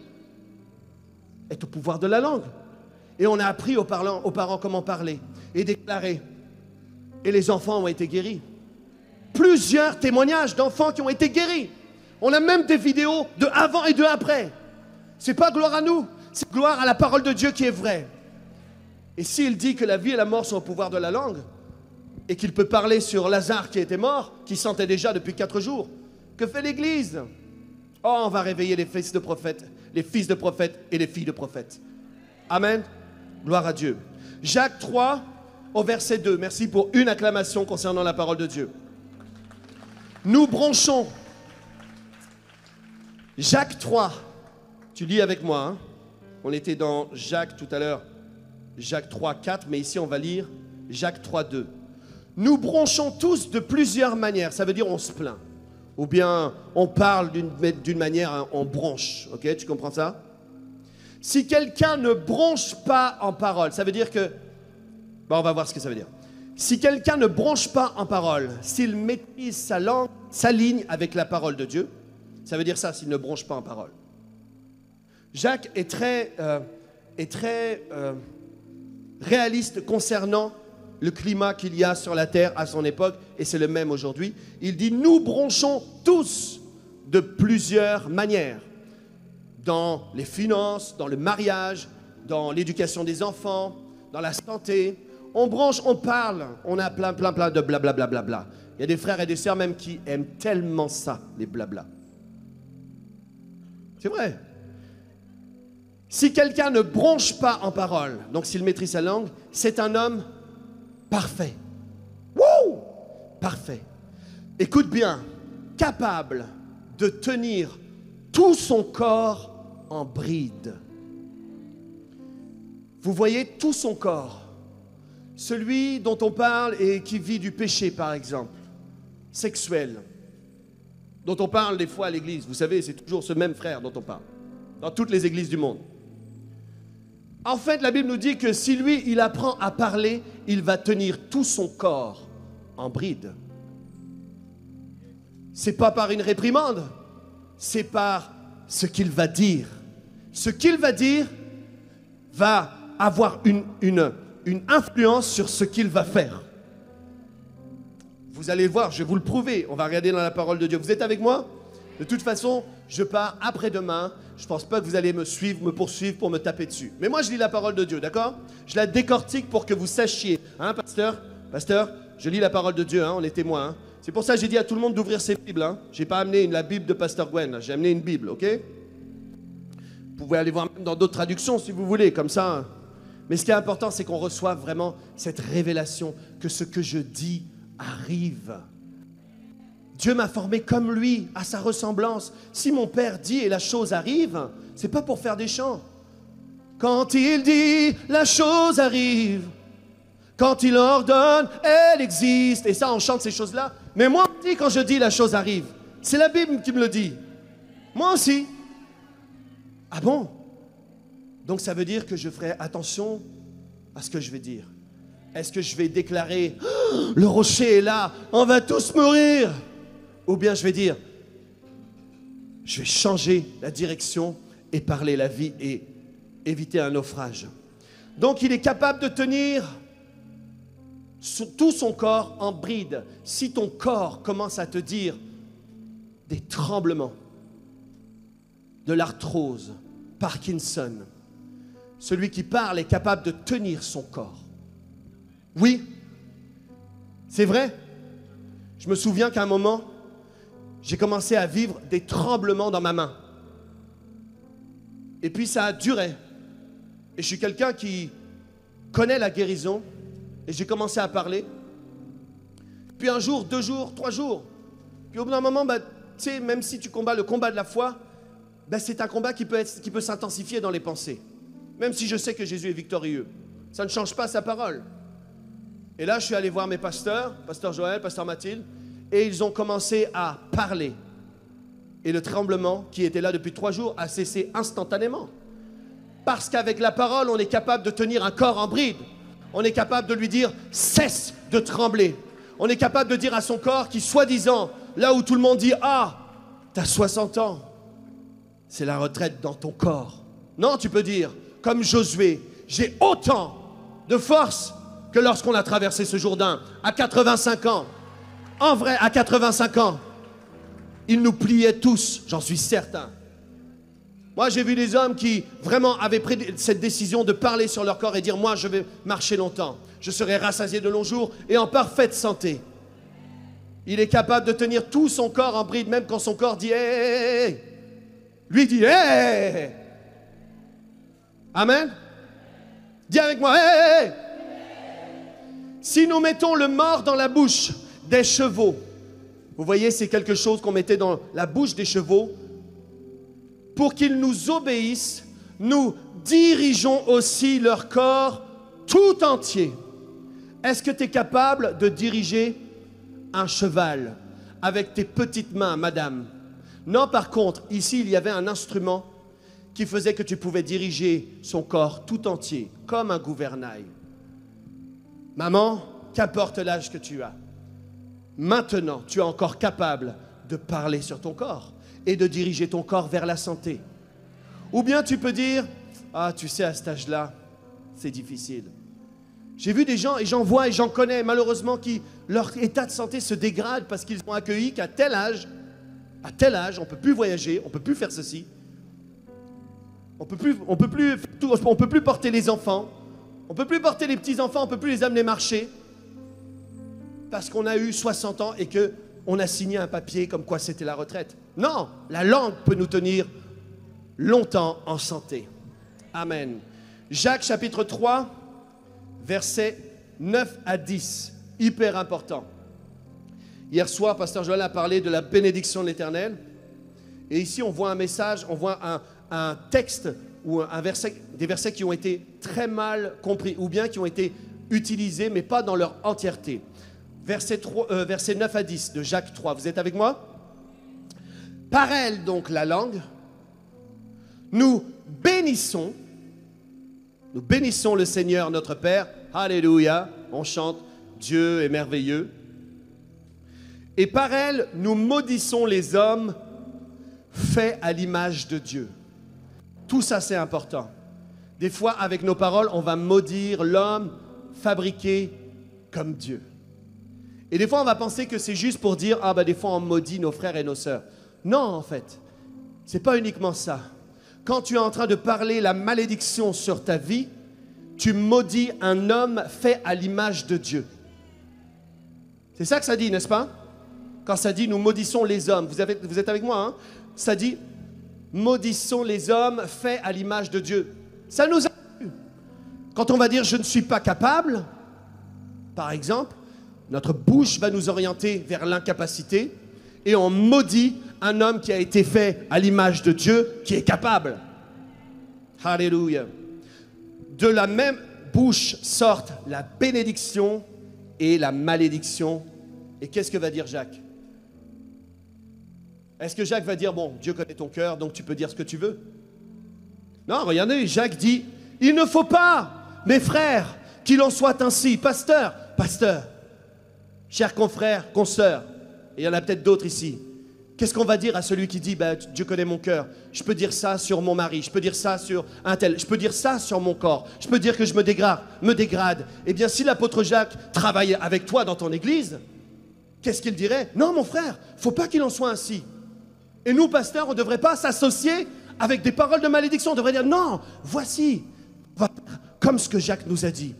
est au pouvoir de la langue. Et on a appris aux parents comment parler et déclarer. Et les enfants ont été guéris. Plusieurs témoignages d'enfants qui ont été guéris. On a même des vidéos de avant et de après. C'est pas gloire à nous, c'est gloire à la parole de Dieu qui est vraie. Et s'il dit que la vie et la mort sont au pouvoir de la langue, et qu'il peut parler sur Lazare qui était mort, qui sentait déjà depuis 4 jours, que fait l'Église? Oh, on va réveiller les fils de prophètes et les filles de prophètes. Amen. Gloire à Dieu. Jacques 3, au verset 2. Merci pour une acclamation concernant la parole de Dieu. Nous bronchons. Jacques 3. Tu lis avec moi. Hein? On était dans Jacques tout à l'heure. Jacques 3, 4. Mais ici, on va lire Jacques 3, 2. Nous bronchons tous de plusieurs manières. Ça veut dire on se plaint. Ou bien on parle d'une manière, on bronche. Ok, tu comprends ça? Si quelqu'un ne bronche pas en parole, ça veut dire que... Bon, on va voir ce que ça veut dire. Si quelqu'un ne bronche pas en parole, s'il maîtrise sa langue, s'aligne avec la parole de Dieu, ça veut dire ça, s'il ne bronche pas en parole. Jacques est très réaliste concernant le climat qu'il y a sur la terre à son époque, et c'est le même aujourd'hui. Il dit, nous bronchons tous de plusieurs manières, dans les finances, dans le mariage, dans l'éducation des enfants, dans la santé. On bronche, on parle, on a plein de blablabla. Il y a des frères et des sœurs même qui aiment tellement ça, les blabla. C'est vrai. Si quelqu'un ne bronche pas en parole, donc s'il maîtrise sa langue, c'est un homme parfait. Wouh! Parfait. Écoute bien, capable de tenir tout son corps en bride. Vous voyez tout son corps. Celui dont on parle et qui vit du péché, par exemple, sexuel, dont on parle des fois à l'église. Vous savez, c'est toujours ce même frère dont on parle, dans toutes les églises du monde. En fait, la Bible nous dit que si lui, il apprend à parler, il va tenir tout son corps en bride. C'est pas par une réprimande, c'est par ce qu'il va dire. Ce qu'il va dire va avoir une influence sur ce qu'il va faire. Vous allez le voir, je vais vous le prouver. On va regarder dans la parole de Dieu. Vous êtes avec moi? De toute façon, je pars après-demain. Je ne pense pas que vous allez me suivre, me poursuivre pour me taper dessus. Mais moi, je lis la parole de Dieu, d'accord? Je la décortique pour que vous sachiez. Hein, pasteur? Pasteur, je lis la parole de Dieu, hein, on est témoins. Hein. C'est pour ça que j'ai dit à tout le monde d'ouvrir ses Bibles. Hein. Je n'ai pas amené la Bible de Pasteur Gwen, j'ai amené une Bible, ok? Vous pouvez aller voir même dans d'autres traductions si vous voulez, comme ça. Hein. Mais ce qui est important, c'est qu'on reçoive vraiment cette révélation que ce que je dis arrive. Dieu m'a formé comme lui, à sa ressemblance. Si mon Père dit et la chose arrive, c'est pas pour faire des chants. Quand il dit, la chose arrive. Quand il ordonne, elle existe. Et ça, on chante ces choses-là. Mais moi aussi, quand je dis la chose arrive, c'est la Bible qui me le dit. Moi aussi. Ah bon? Donc ça veut dire que je ferai attention à ce que je vais dire. Est-ce que je vais déclarer oh, le rocher est là, on va tous mourir? Ou bien je vais dire, je vais changer la direction et parler la vie et éviter un naufrage. Donc il est capable de tenir tout son corps en bride. Si ton corps commence à te dire des tremblements, de l'arthrose, Parkinson, celui qui parle est capable de tenir son corps. Oui, c'est vrai. Je me souviens qu'à un moment, j'ai commencé à vivre des tremblements dans ma main. Et puis ça a duré. Et je suis quelqu'un qui connaît la guérison. Et j'ai commencé à parler. Puis un jour, 2 jours, 3 jours. Puis au bout d'un moment, tu sais, même si tu combats le combat de la foi, c'est un combat qui peut s'intensifier dans les pensées. Même si je sais que Jésus est victorieux. Ça ne change pas sa parole. Et là, je suis allé voir mes pasteurs, pasteur Joël, pasteur Mathilde, et ils ont commencé à parler. Et le tremblement, qui était là depuis 3 jours, a cessé instantanément. Parce qu'avec la parole, on est capable de tenir un corps en bride. On est capable de lui dire « cesse de trembler ». On est capable de dire à son corps qui, soi-disant, là où tout le monde dit « ah, t'as 60 ans, c'est la retraite dans ton corps ». Non, tu peux dire, comme Josué, « j'ai autant de force que lorsqu'on a traversé ce Jourdain à 85 ans ». En vrai, à 85 ans, ils nous pliaient tous, j'en suis certain. Moi, j'ai vu des hommes qui vraiment avaient pris cette décision de parler sur leur corps et dire « moi, je vais marcher longtemps. Je serai rassasié de longs jours et en parfaite santé. » Il est capable de tenir tout son corps en bride, même quand son corps dit « hey, hey !» Lui dit « hey !» Amen. Dis avec moi « hey, hey !» Si nous mettons le mort dans la bouche des chevaux, vous voyez, c'est quelque chose qu'on mettait dans la bouche des chevaux, pour qu'ils nous obéissent, nous dirigeons aussi leur corps tout entier. Est-ce que tu es capable de diriger un cheval avec tes petites mains, madame? Non, par contre, ici, il y avait un instrument qui faisait que tu pouvais diriger son corps tout entier, comme un gouvernail. Maman, qu'importe l'âge que tu as, maintenant, tu es encore capable de parler sur ton corps et de diriger ton corps vers la santé. Ou bien tu peux dire, ah, tu sais, à cet âge-là, c'est difficile. J'ai vu des gens, et j'en vois et j'en connais, malheureusement, qui leur état de santé se dégrade parce qu'ils ont accueilli qu'à tel âge, on ne peut plus voyager, on ne peut plus faire ceci. On peut plus porter les enfants, on ne peut plus porter les petits-enfants, on ne peut plus les amener marcher. Parce qu'on a eu 60 ans et qu'on a signé un papier comme quoi c'était la retraite. Non, la langue peut nous tenir longtemps en santé. Amen. Jacques chapitre 3, versets 9 à 10. Hyper important. Hier soir, Pasteur Joël a parlé de la bénédiction de l'Éternel. Et ici, on voit un message, on voit un texte ou un verset, des versets qui ont été très mal compris ou bien qui ont été utilisés, mais pas dans leur entièreté. Versets 9 à 10 de Jacques 3. Vous êtes avec moi? Par elle, donc, la langue, nous bénissons le Seigneur notre Père. Alléluia, on chante, Dieu est merveilleux. Et par elle, nous maudissons les hommes faits à l'image de Dieu. Tout ça, c'est important. Des fois, avec nos paroles, on va maudire l'homme fabriqué comme Dieu. Et des fois, on va penser que c'est juste pour dire, ah ben des fois, on maudit nos frères et nos sœurs. Non, en fait, c'est pas uniquement ça. Quand tu es en train de parler la malédiction sur ta vie, tu maudis un homme fait à l'image de Dieu. C'est ça que ça dit, n'est-ce pas? Quand ça dit, nous maudissons les hommes. Vous êtes avec moi, hein? Ça dit, maudissons les hommes faits à l'image de Dieu. Ça nous a... Quand on va dire, je ne suis pas capable, par exemple, notre bouche va nous orienter vers l'incapacité et on maudit un homme qui a été fait à l'image de Dieu, qui est capable. Alléluia. De la même bouche sortent la bénédiction et la malédiction. Et qu'est-ce que va dire Jacques? Est-ce que Jacques va dire, bon, Dieu connaît ton cœur, donc tu peux dire ce que tu veux? Non, regardez, Jacques dit, il ne faut pas, mes frères, qu'il en soit ainsi. Pasteur, chers confrères, consoeurs, et il y en a peut-être d'autres ici. Qu'est-ce qu'on va dire à celui qui dit, bah, Dieu connaît mon cœur, je peux dire ça sur mon mari, je peux dire ça sur un tel, je peux dire ça sur mon corps, je peux dire que je me dégrade. Eh bien, si l'apôtre Jacques travaille avec toi dans ton église, qu'est-ce qu'il dirait? Non, mon frère, il ne faut pas qu'il en soit ainsi. Et nous, pasteurs, on ne devrait pas s'associer avec des paroles de malédiction. On devrait dire, non, voici, comme ce que Jacques nous a dit.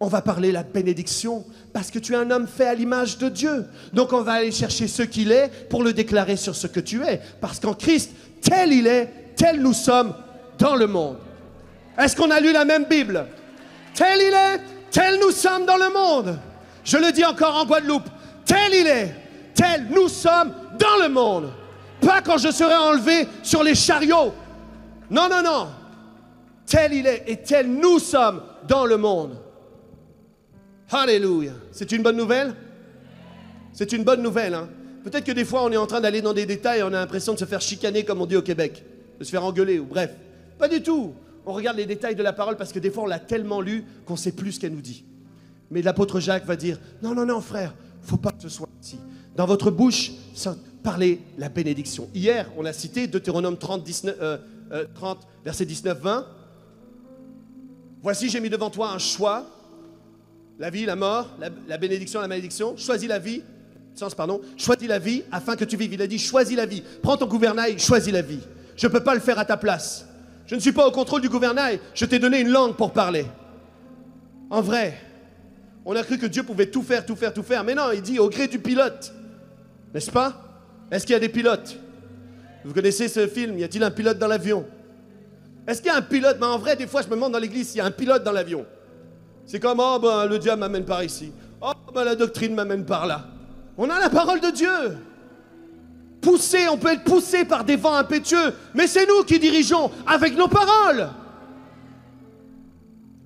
On va parler la bénédiction parce que tu es un homme fait à l'image de Dieu. Donc on va aller chercher ce qu'il est pour le déclarer sur ce que tu es. Parce qu'en Christ, tel il est, tel nous sommes dans le monde. Est-ce qu'on a lu la même Bible? Tel il est, tel nous sommes dans le monde. Je le dis encore en Guadeloupe. Tel il est, tel nous sommes dans le monde. Pas quand je serai enlevé sur les chariots. Non, non, non. Tel il est et tel nous sommes dans le monde. Alléluia. C'est une bonne nouvelle? C'est une bonne nouvelle, hein? Peut-être que des fois, on est en train d'aller dans des détails et on a l'impression de se faire chicaner, comme on dit au Québec. De se faire engueuler, ou bref. Pas du tout. On regarde les détails de la parole parce que des fois, on l'a tellement lu qu'on ne sait plus ce qu'elle nous dit. Mais l'apôtre Jacques va dire, non, non, non, frère, il ne faut pas que ce soit ainsi. Dans votre bouche, parlez la bénédiction. Hier, on a cité Deutéronome 30, verset 19-20. Voici, j'ai mis devant toi un choix. La vie, la mort, la bénédiction, la malédiction. Choisis la vie, choisis la vie afin que tu vives. Il a dit, choisis la vie. Prends ton gouvernail, choisis la vie. Je ne peux pas le faire à ta place. Je ne suis pas au contrôle du gouvernail. Je t'ai donné une langue pour parler. En vrai, on a cru que Dieu pouvait tout faire. Mais non, il dit au gré du pilote. N'est-ce pas? Est-ce qu'il y a des pilotes? Vous connaissez ce film? Y a-t-il un pilote dans l'avion? Est-ce qu'il y a un pilote? Mais en vrai, des fois, je me demande dans l'église s'il y a un pilote dans l'avion. C'est comme, oh ben le diable m'amène par ici. Oh ben la doctrine m'amène par là. On a la parole de Dieu. Poussé, on peut être poussé par des vents impétueux, mais c'est nous qui dirigeons avec nos paroles.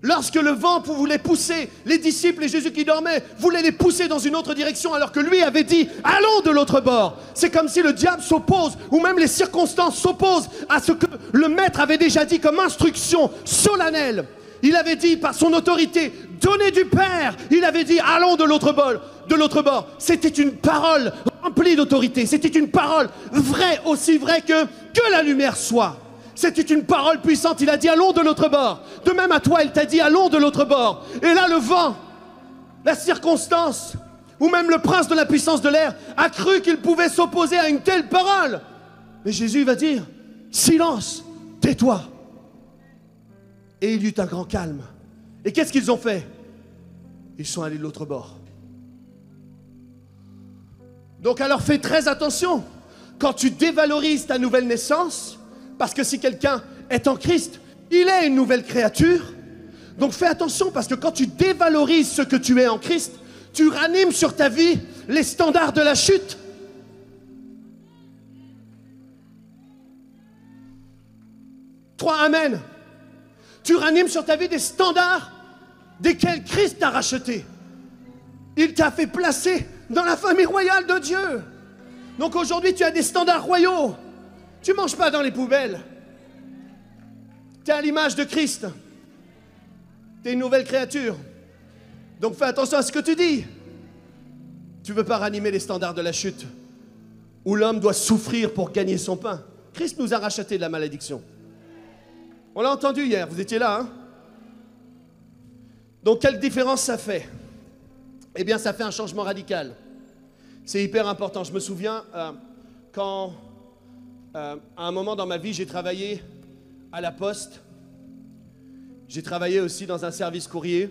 Lorsque le vent voulait pousser les disciples et Jésus qui dormait, voulait les pousser dans une autre direction alors que lui avait dit « Allons de l'autre bord ». C'est comme si le diable s'oppose ou même les circonstances s'opposent à ce que le maître avait déjà dit comme instruction solennelle. Il avait dit par son autorité, donnée du Père, il avait dit, allons de l'autre bord. C'était une parole remplie d'autorité. C'était une parole vraie, aussi vraie que la lumière soit. C'était une parole puissante. Il a dit, allons de l'autre bord. De même à toi, il t'a dit, allons de l'autre bord. Et là, le vent, la circonstance, ou même le prince de la puissance de l'air, a cru qu'il pouvait s'opposer à une telle parole. Mais Jésus va dire, silence, tais-toi. Et il y eut un grand calme. Et qu'est-ce qu'ils ont fait? Ils sont allés de l'autre bord. Donc alors fais très attention quand tu dévalorises ta nouvelle naissance, parce que si quelqu'un est en Christ, il est une nouvelle créature. Donc fais attention, parce que quand tu dévalorises ce que tu es en Christ, tu ranimes sur ta vie les standards de la chute. Trois amen. Tu ranimes sur ta vie des standards desquels Christ t'a racheté. Il t'a fait placer dans la famille royale de Dieu. Donc aujourd'hui, tu as des standards royaux. Tu ne manges pas dans les poubelles. Tu es à l'image de Christ. Tu es une nouvelle créature. Donc fais attention à ce que tu dis. Tu ne veux pas ranimer les standards de la chute, où l'homme doit souffrir pour gagner son pain. Christ nous a racheté de la malédiction. On l'a entendu hier, vous étiez là, hein? Donc, quelle différence ça fait? Eh bien, ça fait un changement radical. C'est hyper important. Je me souviens quand, à un moment dans ma vie, j'ai travaillé à la poste. J'ai travaillé aussi dans un service courrier.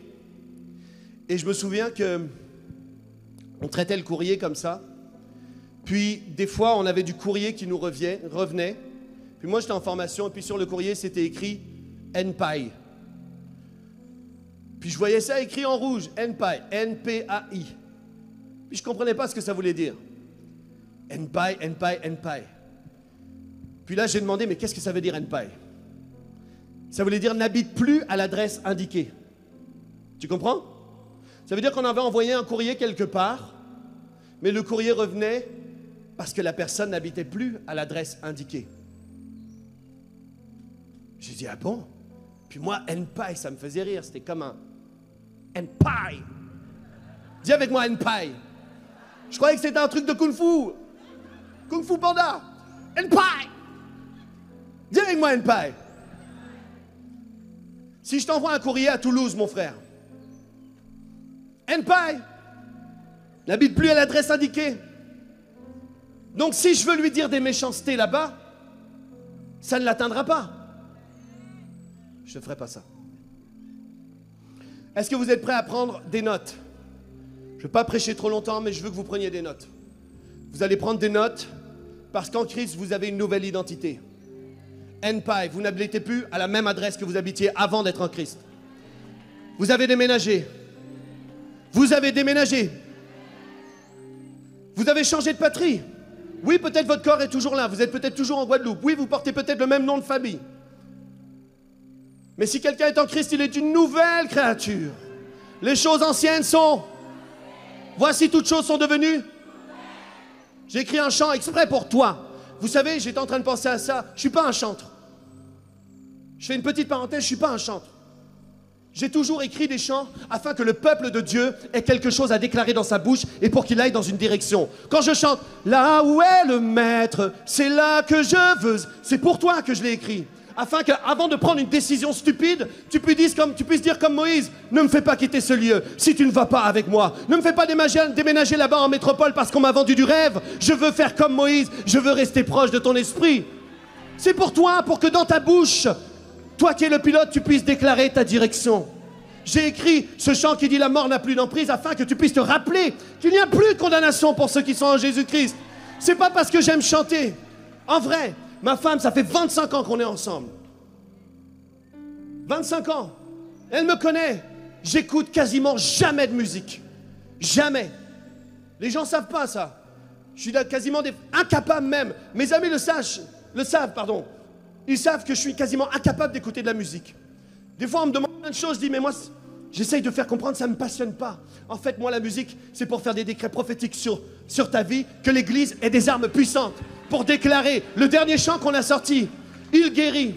Et je me souviens qu'on traitait le courrier comme ça. Puis, des fois, on avait du courrier qui nous revenait. Puis moi, j'étais en formation, et puis sur le courrier, c'était écrit « NPAI ». Puis je voyais ça écrit en rouge, « NPAI », « N-P-A-I ». Puis je ne comprenais pas ce que ça voulait dire. « NPAI, NPAI, NPAI ». Puis là, j'ai demandé « Mais qu'est-ce que ça veut dire NPAI » ? Ça voulait dire « N'habite plus à l'adresse indiquée ». Tu comprends ? Ça veut dire qu'on avait envoyé un courrier quelque part, mais le courrier revenait parce que la personne n'habitait plus à l'adresse indiquée. J'ai dit, ah bon? Puis moi, NPAI, ça me faisait rire. C'était comme un NPAI. Dis avec moi, NPAI. Je croyais que c'était un truc de Kung Fu. Kung Fu Panda. NPAI. Dis avec moi, NPAI. Si je t'envoie un courrier à Toulouse, mon frère. NPAI. N'habite plus à l'adresse indiquée. Donc si je veux lui dire des méchancetés là-bas, ça ne l'atteindra pas. Je ne ferai pas ça. Est-ce que vous êtes prêts à prendre des notes? Je ne vais pas prêcher trop longtemps, mais je veux que vous preniez des notes. Vous allez prendre des notes parce qu'en Christ, vous avez une nouvelle identité. NPAI, vous n'habitez plus à la même adresse que vous habitiez avant d'être en Christ. Vous avez déménagé. Vous avez déménagé. Vous avez changé de patrie. Oui, peut-être votre corps est toujours là. Vous êtes peut-être toujours en Guadeloupe. Oui, vous portez peut-être le même nom de famille. Mais si quelqu'un est en Christ, il est une nouvelle créature. Les choses anciennes sont... Voici toutes choses sont devenues... J'ai écrit un chant exprès pour toi. Vous savez, j'étais en train de penser à ça. Je ne suis pas un chantre. Je fais une petite parenthèse, je ne suis pas un chantre. J'ai toujours écrit des chants afin que le peuple de Dieu ait quelque chose à déclarer dans sa bouche et pour qu'il aille dans une direction. Quand je chante « Là où est le maître, c'est là que je veux », c'est pour toi que je l'ai écrit. Afin qu'avant de prendre une décision stupide, tu puisses dire comme Moïse, ne me fais pas quitter ce lieu si tu ne vas pas avec moi. Ne me fais pas déménager là-bas en métropole parce qu'on m'a vendu du rêve. Je veux faire comme Moïse, je veux rester proche de ton esprit. C'est pour toi, pour que dans ta bouche, toi qui es le pilote, tu puisses déclarer ta direction. J'ai écrit ce chant qui dit la mort n'a plus d'emprise afin que tu puisses te rappeler qu'il n'y a plus de condamnation pour ceux qui sont en Jésus-Christ. C'est pas parce que j'aime chanter. En vrai, ma femme, ça fait 25 ans qu'on est ensemble. 25 ans. Elle me connaît. J'écoute quasiment jamais de musique. Jamais. Les gens ne savent pas ça. Je suis quasiment incapable même. Mes amis le savent. Ils savent que je suis quasiment incapable d'écouter de la musique. Des fois, on me demande plein de choses. Je dis, mais moi, j'essaye de faire comprendre, ça ne me passionne pas. En fait, moi, la musique, c'est pour faire des décrets prophétiques sur ta vie, que l'Église ait des armes puissantes pour déclarer le dernier chant qu'on a sorti. Il guérit.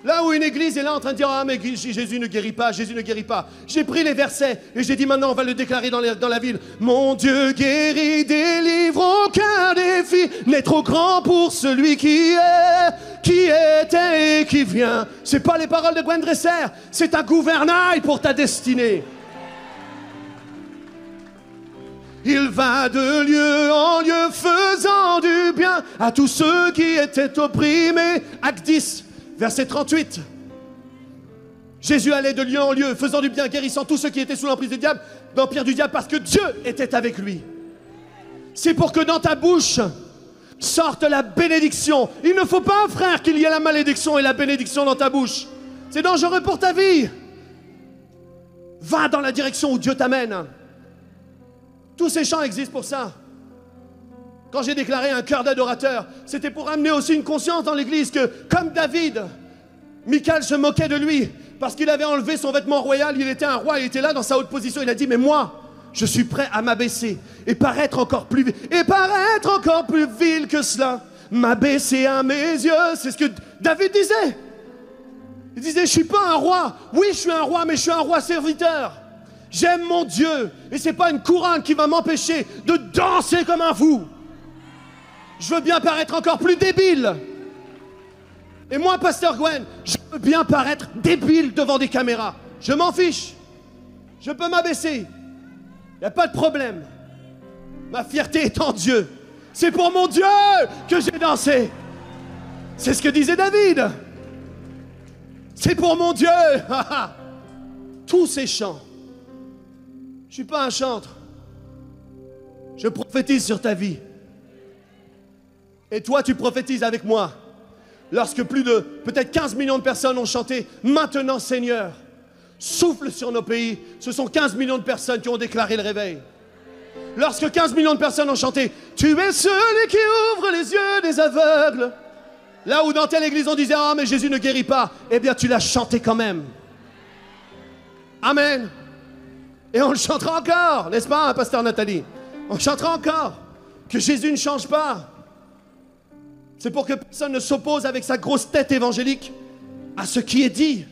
Là où une église est là en train de dire « Ah, mais Jésus ne guérit pas, Jésus ne guérit pas ». J'ai pris les versets et j'ai dit maintenant on va le déclarer dans la ville. Mon Dieu guérit, délivre, aucun défi n'est trop grand pour celui qui était et qui vient. C'est pas les paroles de Gwen Dresser, c'est un gouvernail pour ta destinée. Il va de lieu en lieu faisant du bien à tous ceux qui étaient opprimés. Acte 10. Verset 38. Jésus allait de lieu en lieu, faisant du bien, guérissant tous ceux qui étaient sous l'emprise du diable, l'empire du diable, parce que Dieu était avec lui. C'est pour que dans ta bouche sorte la bénédiction. Il ne faut pas, frère, qu'il y ait la malédiction et la bénédiction dans ta bouche. C'est dangereux pour ta vie. Va dans la direction où Dieu t'amène. Tous ces chants existent pour ça. Quand j'ai déclaré un cœur d'adorateur, c'était pour amener aussi une conscience dans l'église que, comme David, Michal se moquait de lui parce qu'il avait enlevé son vêtement royal, il était un roi, il était là dans sa haute position, il a dit « Mais moi, je suis prêt à m'abaisser et paraître encore plus vil que cela, m'abaisser à mes yeux. » C'est ce que David disait. Il disait « Je ne suis pas un roi. Oui, je suis un roi, mais je suis un roi serviteur. J'aime mon Dieu et ce n'est pas une couronne qui va m'empêcher de danser comme un fou. Je veux bien paraître encore plus débile. Et moi, Pasteur Gwen, je veux bien paraître débile devant des caméras. Je m'en fiche. Je peux m'abaisser. Il n'y a pas de problème. Ma fierté est en Dieu. C'est pour mon Dieu que j'ai dansé. C'est ce que disait David. C'est pour mon Dieu. Tous ces chants. Je ne suis pas un chantre. Je prophétise sur ta vie. Et toi, tu prophétises avec moi. Lorsque plus de peut-être 15 millions de personnes ont chanté « Maintenant, Seigneur, souffle sur nos pays », ce sont 15 millions de personnes qui ont déclaré le réveil. Lorsque 15 millions de personnes ont chanté « Tu es celui qui ouvre les yeux des aveugles », là où dans telle église on disait « Ah, mais Jésus ne guérit pas », eh bien, tu l'as chanté quand même. Amen. Et on le chantera encore, n'est-ce pas, hein, Pasteur Nathalie? On chantera encore que Jésus ne change pas. C'est pour que personne ne s'oppose avec sa grosse tête évangélique à ce qui est dit.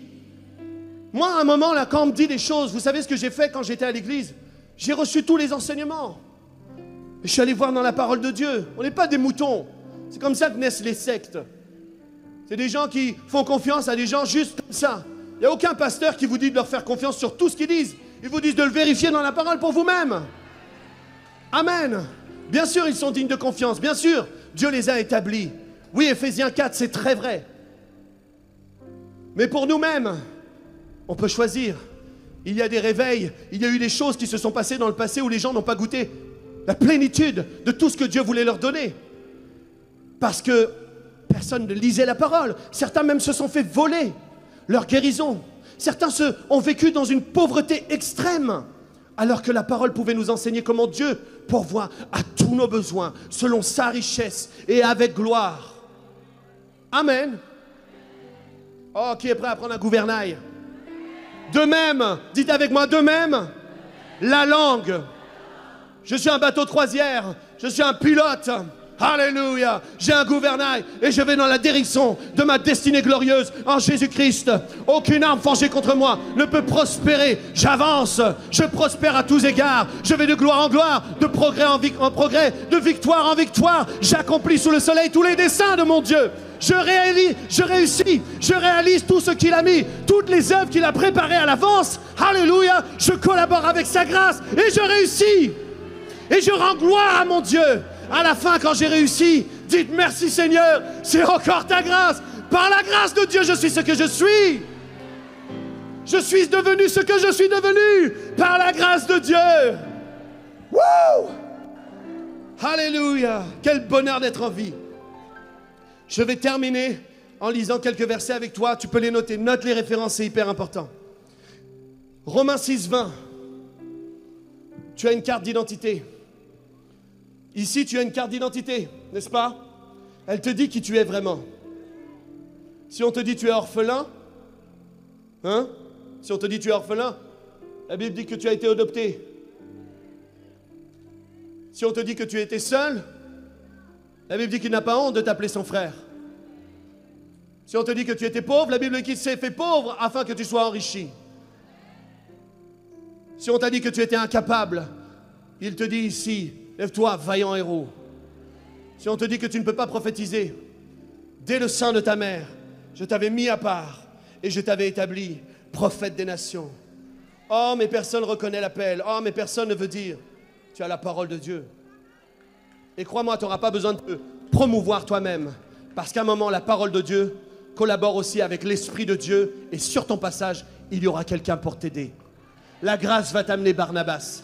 Moi, à un moment, là, quand on me dit des choses, vous savez ce que j'ai fait quand j'étais à l'église? J'ai reçu tous les enseignements. Et je suis allé voir dans la parole de Dieu. On n'est pas des moutons. C'est comme ça que naissent les sectes. C'est des gens qui font confiance à des gens juste comme ça. Il n'y a aucun pasteur qui vous dit de leur faire confiance sur tout ce qu'ils disent. Ils vous disent de le vérifier dans la parole pour vous-même. Amen. Bien sûr, ils sont dignes de confiance. Bien sûr, Dieu les a établis. Oui, Éphésiens 4, c'est très vrai. Mais pour nous-mêmes, on peut choisir. Il y a des réveils, il y a eu des choses qui se sont passées dans le passé où les gens n'ont pas goûté la plénitude de tout ce que Dieu voulait leur donner. Parce que personne ne lisait la parole. Certains même se sont fait voler leur guérison. Certains ont vécu dans une pauvreté extrême, alors que la parole pouvait nous enseigner comment Dieu pourvoit à tous nos besoins, selon sa richesse et avec gloire. Amen. Oh, qui est prêt à prendre un gouvernail? De même, dites avec moi, de même, la langue. Je suis un bateau de croisière, je suis un pilote. Alléluia, j'ai un gouvernail et je vais dans la direction de ma destinée glorieuse en Jésus-Christ. Aucune arme forgée contre moi ne peut prospérer. J'avance, je prospère à tous égards. Je vais de gloire en gloire, de progrès en progrès, de victoire en victoire. J'accomplis sous le soleil tous les desseins de mon Dieu. Je réalise tout ce qu'il a mis, toutes les œuvres qu'il a préparées à l'avance. Alléluia, je collabore avec sa grâce et je réussis. Et je rends gloire à mon Dieu. À la fin, quand j'ai réussi, dites merci Seigneur, c'est encore ta grâce. Par la grâce de Dieu, je suis ce que je suis. Je suis devenu ce que je suis devenu par la grâce de Dieu. Wouh! Alléluia! Quel bonheur d'être en vie. Je vais terminer en lisant quelques versets avec toi. Tu peux les noter. Note les références, c'est hyper important. Romains 6, 20. Tu as une carte d'identité. Ici, tu as une carte d'identité, n'est-ce pas? Elle te dit qui tu es vraiment. Si on te dit tu es orphelin, hein? Si on te dit tu es orphelin, la Bible dit que tu as été adopté. Si on te dit que tu étais seul, la Bible dit qu'il n'a pas honte de t'appeler son frère. Si on te dit que tu étais pauvre, la Bible dit qu'il s'est fait pauvre afin que tu sois enrichi. Si on t'a dit que tu étais incapable, il te dit ici, lève-toi, vaillant héros. Si on te dit que tu ne peux pas prophétiser, dès le sein de ta mère, je t'avais mis à part et je t'avais établi prophète des nations. Oh, mais personne ne reconnaît l'appel. Oh, mais personne ne veut dire. Tu as la parole de Dieu. Et crois-moi, tu n'auras pas besoin de te promouvoir toi-même. Parce qu'à un moment, la parole de Dieu collabore aussi avec l'Esprit de Dieu. Et sur ton passage, il y aura quelqu'un pour t'aider. La grâce va t'amener Barnabas.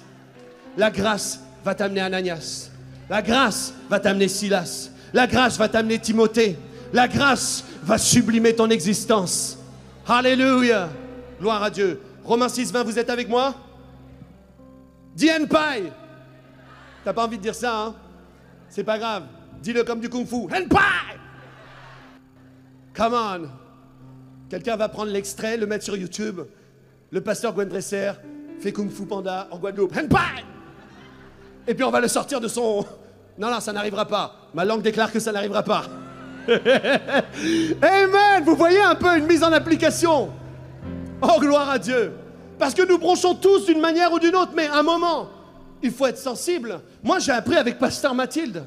La grâce va t'amener Ananias. La grâce va t'amener Silas. La grâce va t'amener Timothée. La grâce va sublimer ton existence. Alléluia. Gloire à Dieu. Romains 6, 20, vous êtes avec moi? Dis Henpai. T'as pas envie de dire ça, hein? C'est pas grave. Dis-le comme du kung-fu. Henpai. Come on. Quelqu'un va prendre l'extrait, le mettre sur YouTube. Le pasteur Gwen Dresser fait kung-fu panda en Guadeloupe. Henpai. Et puis on va le sortir de son... Non, ça n'arrivera pas. Ma langue déclare que ça n'arrivera pas. Amen. Vous voyez un peu une mise en application. Oh, gloire à Dieu. Parce que nous bronchons tous d'une manière ou d'une autre, mais à un moment, il faut être sensible. Moi, j'ai appris avec pasteur Mathilde.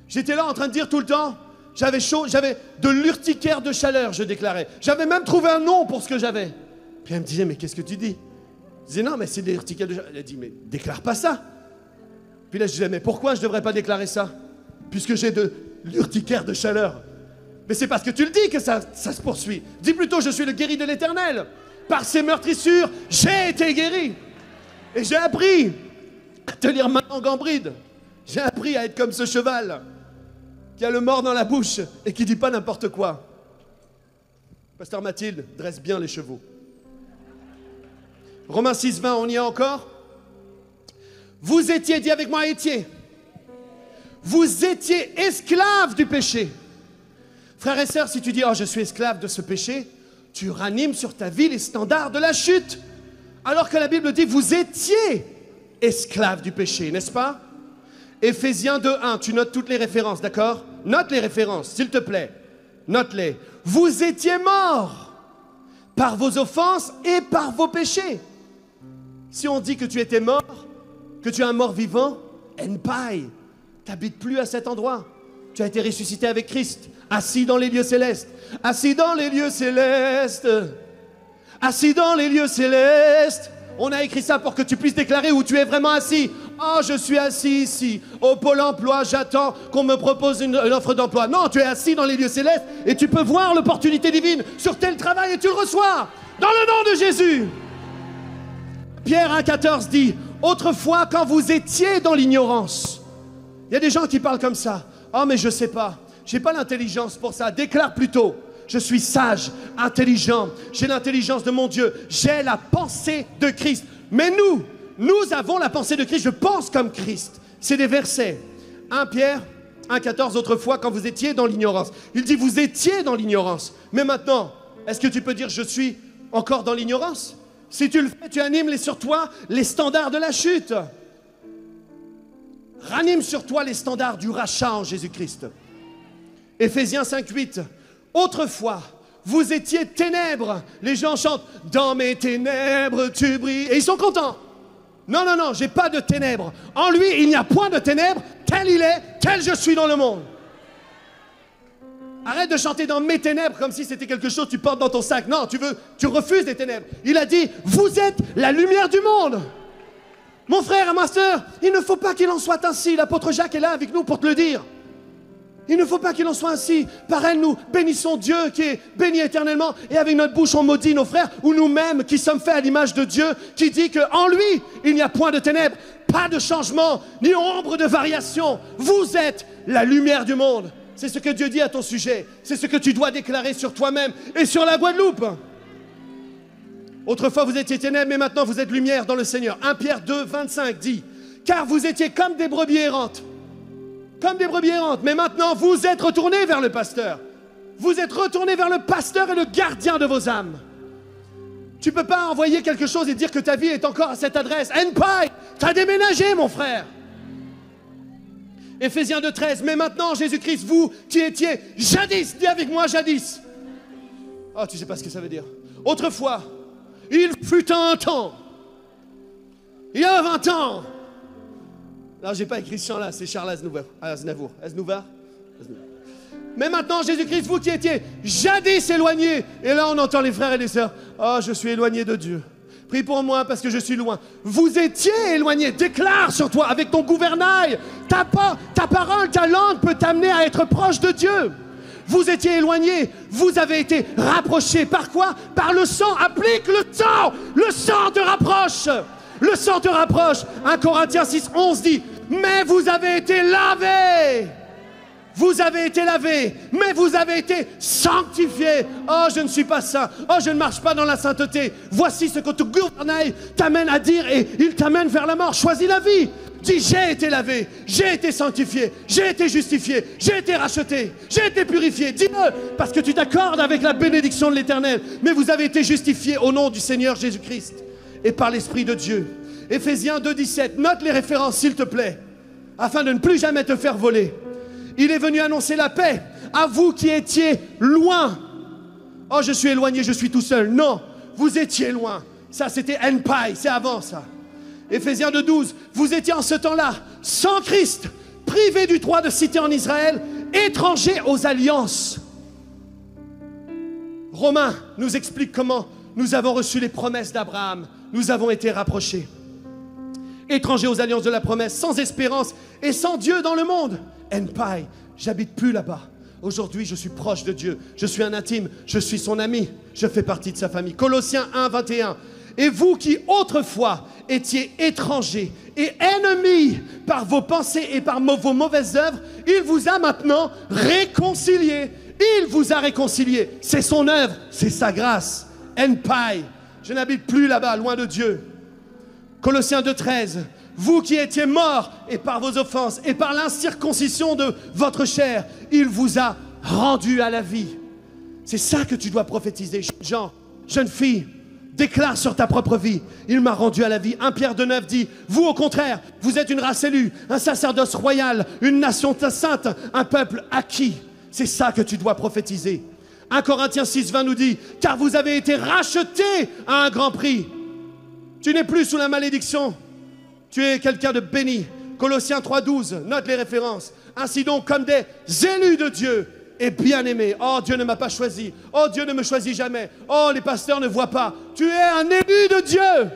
J'étais là en train de dire tout le temps, j'avais chaud, j'avais de l'urticaire de chaleur, je déclarais. J'avais même trouvé un nom pour ce que j'avais. Puis elle me disait, mais qu'est-ce que tu dis? Je disais, non, mais c'est de l'urticaire de chaleur. Elle a dit, mais déclare pas ça. Puis là, je disais, mais pourquoi je ne devrais pas déclarer ça? Puisque j'ai de l'urticaire de chaleur. Mais c'est parce que tu le dis que ça se poursuit. Dis plutôt, je suis le guéri de l'Éternel. Par ses meurtrissures, j'ai été guéri. Et j'ai appris à te lire ma langue en bride. J'ai appris à être comme ce cheval qui a le mors dans la bouche et qui ne dit pas n'importe quoi. Pasteur Mathilde dresse bien les chevaux. Romains 6, 20, on y est encore? Vous étiez, dis avec moi, étiez. Vous étiez esclaves du péché. Frères et sœurs, si tu dis, oh, je suis esclave de ce péché, tu ranimes sur ta vie les standards de la chute. Alors que la Bible dit, vous étiez esclaves du péché, n'est-ce pas? Éphésiens 2:1, tu notes toutes les références, d'accord? Note les références, s'il te plaît. Note-les. Vous étiez morts par vos offenses et par vos péchés. Si on dit que tu étais mort, que tu es un mort vivant, Henpai, tu n'habites plus à cet endroit. Tu as été ressuscité avec Christ, assis dans les lieux célestes. Assis dans les lieux célestes. Assis dans les lieux célestes. On a écrit ça pour que tu puisses déclarer où tu es vraiment assis. Oh, je suis assis ici, au Pôle emploi, j'attends qu'on me propose une offre d'emploi. Non, tu es assis dans les lieux célestes et tu peux voir l'opportunité divine sur tel travail et tu le reçois. Dans le nom de Jésus. Pierre 1,14 dit, autrefois quand vous étiez dans l'ignorance. Il y a des gens qui parlent comme ça. Oh, mais je ne sais pas. Je n'ai pas l'intelligence pour ça. Déclare plutôt. Je suis sage, intelligent. J'ai l'intelligence de mon Dieu. J'ai la pensée de Christ. Mais nous avons la pensée de Christ. Je pense comme Christ. C'est des versets. 1 Pierre 1,14, autrefois, quand vous étiez dans l'ignorance. Il dit, vous étiez dans l'ignorance. Mais maintenant, est-ce que tu peux dire, je suis encore dans l'ignorance? Si tu le fais, tu animes sur toi les standards de la chute. Ranime sur toi les standards du rachat en Jésus-Christ. Éphésiens 5,8. Autrefois, vous étiez ténèbres. Les gens chantent « Dans mes ténèbres, tu brilles ». Et ils sont contents. Non, non, non, j'ai pas de ténèbres. En lui, il n'y a point de ténèbres. Tel il est, tel je suis dans le monde. Arrête de chanter dans mes ténèbres comme si c'était quelque chose que tu portes dans ton sac. Non, tu refuses les ténèbres. Il a dit « Vous êtes la lumière du monde ». Mon frère et ma sœur, il ne faut pas qu'il en soit ainsi. L'apôtre Jacques est là avec nous pour te le dire. Il ne faut pas qu'il en soit ainsi. Par elle, nous bénissons Dieu qui est béni éternellement. Et avec notre bouche, on maudit nos frères ou nous-mêmes qui sommes faits à l'image de Dieu, qui dit qu'en lui, il n'y a point de ténèbres, pas de changement, ni ombre de variation. Vous êtes la lumière du monde. C'est ce que Dieu dit à ton sujet. C'est ce que tu dois déclarer sur toi-même et sur la Guadeloupe. Autrefois, vous étiez ténèbres, mais maintenant, vous êtes lumière dans le Seigneur. 1 Pierre 2, 25 dit, « Car vous étiez comme des brebis errantes. » Comme des brebis errantes. Mais maintenant, vous êtes retournés vers le pasteur. Vous êtes retournés vers le pasteur et le gardien de vos âmes. Tu ne peux pas envoyer quelque chose et dire que ta vie est encore à cette adresse. Henpai, tu as déménagé, mon frère. Éphésiens 2, 13. Mais maintenant, Jésus-Christ, vous qui étiez jadis, dis avec moi jadis. Oh, tu sais pas ce que ça veut dire. Autrefois, il fut un temps. Il y a 20 ans. Non, j'ai pas écrit ce chant-là, c'est Charles Aznavour. Mais maintenant, Jésus-Christ, vous qui étiez jadis éloignés, et là on entend les frères et les sœurs, oh, je suis éloigné de Dieu. Prie pour moi parce que je suis loin. Vous étiez éloignés, déclare sur toi avec ton gouvernail. Ta parole, ta langue peut t'amener à être proche de Dieu. Vous étiez éloignés, vous avez été rapprochés. Par quoi? Par le sang. Applique le sang. Le sang te rapproche. Le sang te rapproche. 1 Corinthiens 6, 11 dit, mais vous avez été lavés. Vous avez été lavés, mais vous avez été sanctifiés. Oh, je ne suis pas saint. Oh, je ne marche pas dans la sainteté. Voici ce que ton gouvernail t'amène à dire et il t'amène vers la mort. Choisis la vie. Dis, j'ai été lavé, j'ai été sanctifié, j'ai été justifié, j'ai été racheté, j'ai été purifié. Dis-le, parce que tu t'accordes avec la bénédiction de l'Éternel. Mais vous avez été justifiés au nom du Seigneur Jésus-Christ et par l'Esprit de Dieu. Éphésiens 2, 17. Note les références, s'il te plaît, afin de ne plus jamais te faire voler. Il est venu annoncer la paix à vous qui étiez loin. Oh, je suis éloigné, je suis tout seul. Non, vous étiez loin. Ça, c'était Enpai, c'est avant ça. Éphésiens 2, 12. Vous étiez en ce temps-là sans Christ, privés du droit de cité en Israël, étrangers aux alliances. Romains nous explique comment nous avons reçu les promesses d'Abraham. Nous avons été rapprochés. Étrangers aux alliances de la promesse, sans espérance et sans Dieu dans le monde. Enpai, j'habite plus là-bas. Aujourd'hui, je suis proche de Dieu. Je suis un intime. Je suis son ami. Je fais partie de sa famille. Colossiens 1, 21. Et vous qui autrefois étiez étrangers et ennemis par vos pensées et par vos mauvaises œuvres, il vous a maintenant réconciliés. Il vous a réconciliés. C'est son œuvre, c'est sa grâce. Enpai, je n'habite plus là-bas, loin de Dieu. Colossiens 2, 13. Vous qui étiez morts et par vos offenses et par l'incirconcision de votre chair, il vous a rendus à la vie. C'est ça que tu dois prophétiser. Jean, jeune fille, déclare sur ta propre vie, il m'a rendu à la vie. 1 Pierre 2, 9 dit, vous au contraire, vous êtes une race élue, un sacerdoce royal, une nation sainte, un peuple acquis. C'est ça que tu dois prophétiser. 1 Corinthiens 6, 20 nous dit, car vous avez été rachetés à un grand prix. Tu n'es plus sous la malédiction. Tu es quelqu'un de béni. Colossiens 3, 12, note les références. Ainsi donc, comme des élus de Dieu et bien-aimés. Oh, Dieu ne m'a pas choisi. Oh, Dieu ne me choisit jamais. Oh, les pasteurs ne voient pas. Tu es un élu de Dieu.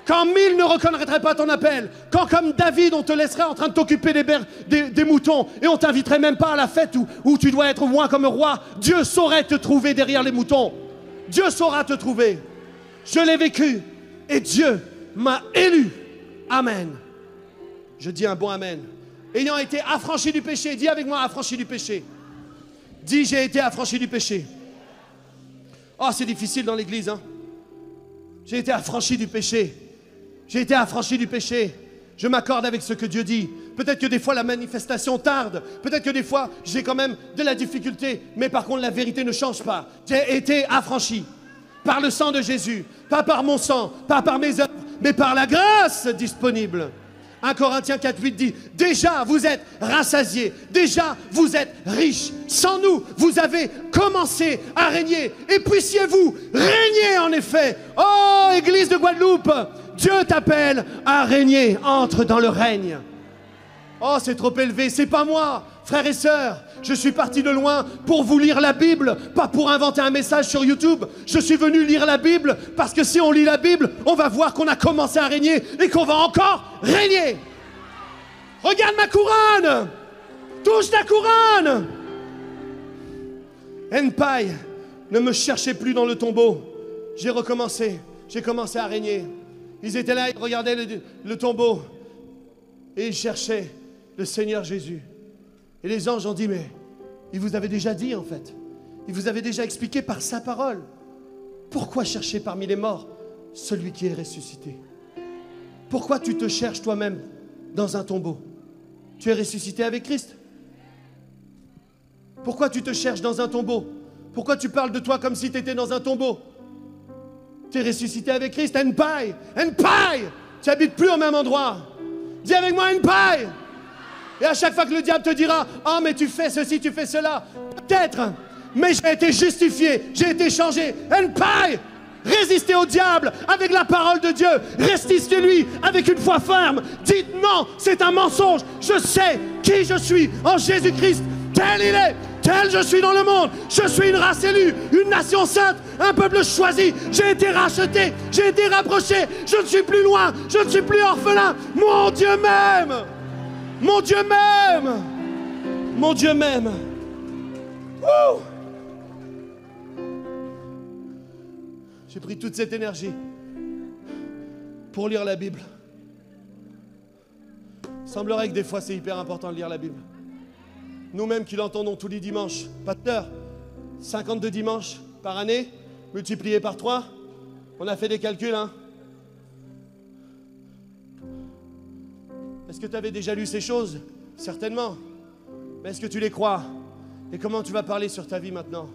Quand 1000 ne reconnaîtraient pas ton appel. Quand, comme David, on te laisserait en train de t'occuper des moutons et on t'inviterait même pas à la fête où tu dois être loin comme roi. Dieu saurait te trouver derrière les moutons. Dieu saura te trouver. Je l'ai vécu et Dieu m'a élu. Amen. Je dis un bon amen. Ayant été affranchi du péché, dis avec moi, affranchi du péché. Dis, j'ai été affranchi du péché. Oh, c'est difficile dans l'église, hein. J'ai été affranchi du péché. J'ai été affranchi du péché. Je m'accorde avec ce que Dieu dit. Peut-être que des fois la manifestation tarde. Peut-être que des fois j'ai quand même de la difficulté. Mais par contre la vérité ne change pas. J'ai été affranchi par le sang de Jésus. Pas par mon sang, pas par mes œuvres, mais par la grâce disponible. 1 Corinthiens 4, 8 dit, déjà vous êtes rassasiés, déjà vous êtes riches. Sans nous, vous avez commencé à régner. Et puissiez-vous régner en effet. Oh, Église de Guadeloupe, Dieu t'appelle à régner. Entre dans le règne. Oh, c'est trop élevé, c'est pas moi. Frères et sœurs, je suis parti de loin pour vous lire la Bible, pas pour inventer un message sur YouTube. Je suis venu lire la Bible parce que si on lit la Bible, on va voir qu'on a commencé à régner et qu'on va encore régner. Regarde ma couronne, touche ta couronne. Enpai, ne me cherchez plus dans le tombeau. J'ai recommencé, j'ai commencé à régner. Ils étaient là, ils regardaient le tombeau et ils cherchaient le Seigneur Jésus. Et les anges ont dit, mais il vous avait déjà dit en fait. Il vous avait déjà expliqué par sa parole. Pourquoi chercher parmi les morts celui qui est ressuscité? Pourquoi tu te cherches toi-même dans un tombeau? Tu es ressuscité avec Christ. Pourquoi tu te cherches dans un tombeau? Pourquoi tu parles de toi comme si tu étais dans un tombeau? Tu es ressuscité avec Christ. Enpai, Enpai, tu n'habites plus au même endroit. Dis avec moi Enpai. Et à chaque fois que le diable te dira, oh mais tu fais ceci, tu fais cela, peut-être, mais j'ai été justifié, j'ai été changé. And paille! Résistez au diable avec la parole de Dieu. Résistez-lui avec une foi ferme. Dites non, c'est un mensonge. Je sais qui je suis en Jésus-Christ. Tel il est, tel je suis dans le monde. Je suis une race élue, une nation sainte, un peuple choisi. J'ai été racheté, j'ai été rapproché. Je ne suis plus loin, je ne suis plus orphelin. Mon Dieu m'aime. Mon Dieu m'aime. Mon Dieu m'aime. Wouh! J'ai pris toute cette énergie pour lire la Bible. Il semblerait que des fois c'est hyper important de lire la Bible. Nous-mêmes qui l'entendons tous les dimanches, pasteur, 52 dimanches par année, multiplié par 3, on a fait des calculs, hein? Est-ce que tu avais déjà lu ces choses? Certainement. Mais est-ce que tu les crois? Et comment tu vas parler sur ta vie maintenant?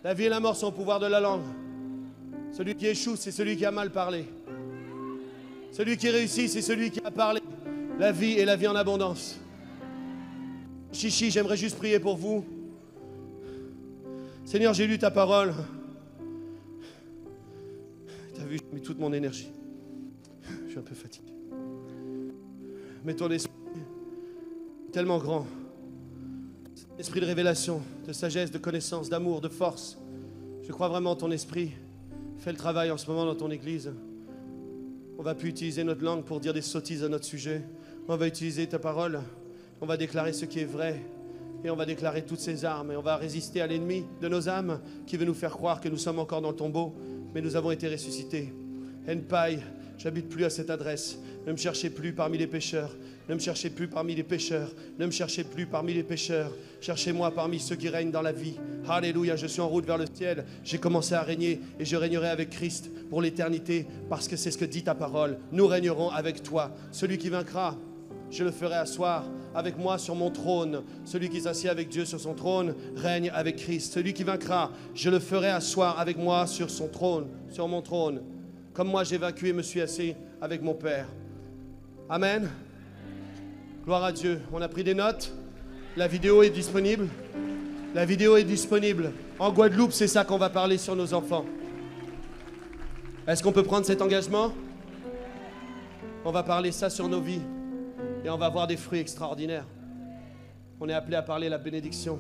La vie et la mort sont au pouvoir de la langue. Celui qui échoue, c'est celui qui a mal parlé. Celui qui réussit, c'est celui qui a parlé. La vie et la vie en abondance. Chichi, j'aimerais juste prier pour vous. Seigneur, j'ai lu ta parole. Tu as vu, j'ai mis toute mon énergie. Je suis un peu fatigué. Mais ton esprit est tellement grand. Un esprit de révélation, de sagesse, de connaissance, d'amour, de force. Je crois vraiment en ton esprit. Fais le travail en ce moment dans ton église. On ne va plus utiliser notre langue pour dire des sottises à notre sujet. On va utiliser ta parole. On va déclarer ce qui est vrai. Et on va déclarer toutes ces armes. Et on va résister à l'ennemi de nos âmes qui veut nous faire croire que nous sommes encore dans le tombeau. Mais nous avons été ressuscités. Enpai, j'habite plus à cette adresse. Ne me cherchez plus parmi les pécheurs. Ne me cherchez plus parmi les pécheurs. Ne me cherchez plus parmi les pécheurs. Cherchez-moi parmi ceux qui règnent dans la vie. Alléluia, je suis en route vers le ciel. J'ai commencé à régner et je régnerai avec Christ pour l'éternité parce que c'est ce que dit ta parole. Nous régnerons avec toi. Celui qui vaincra, je le ferai asseoir avec moi sur mon trône. Celui qui s'assied avec Dieu sur son trône règne avec Christ. Celui qui vaincra, je le ferai asseoir avec moi sur son trône, sur mon trône. Comme moi j'ai vaincu et me suis assis avec mon Père. Amen. Gloire à Dieu. On a pris des notes. La vidéo est disponible. La vidéo est disponible. En Guadeloupe, c'est ça qu'on va parler sur nos enfants. Est-ce qu'on peut prendre cet engagement? On va parler ça sur nos vies. Et on va avoir des fruits extraordinaires. On est appelé à parler la bénédiction.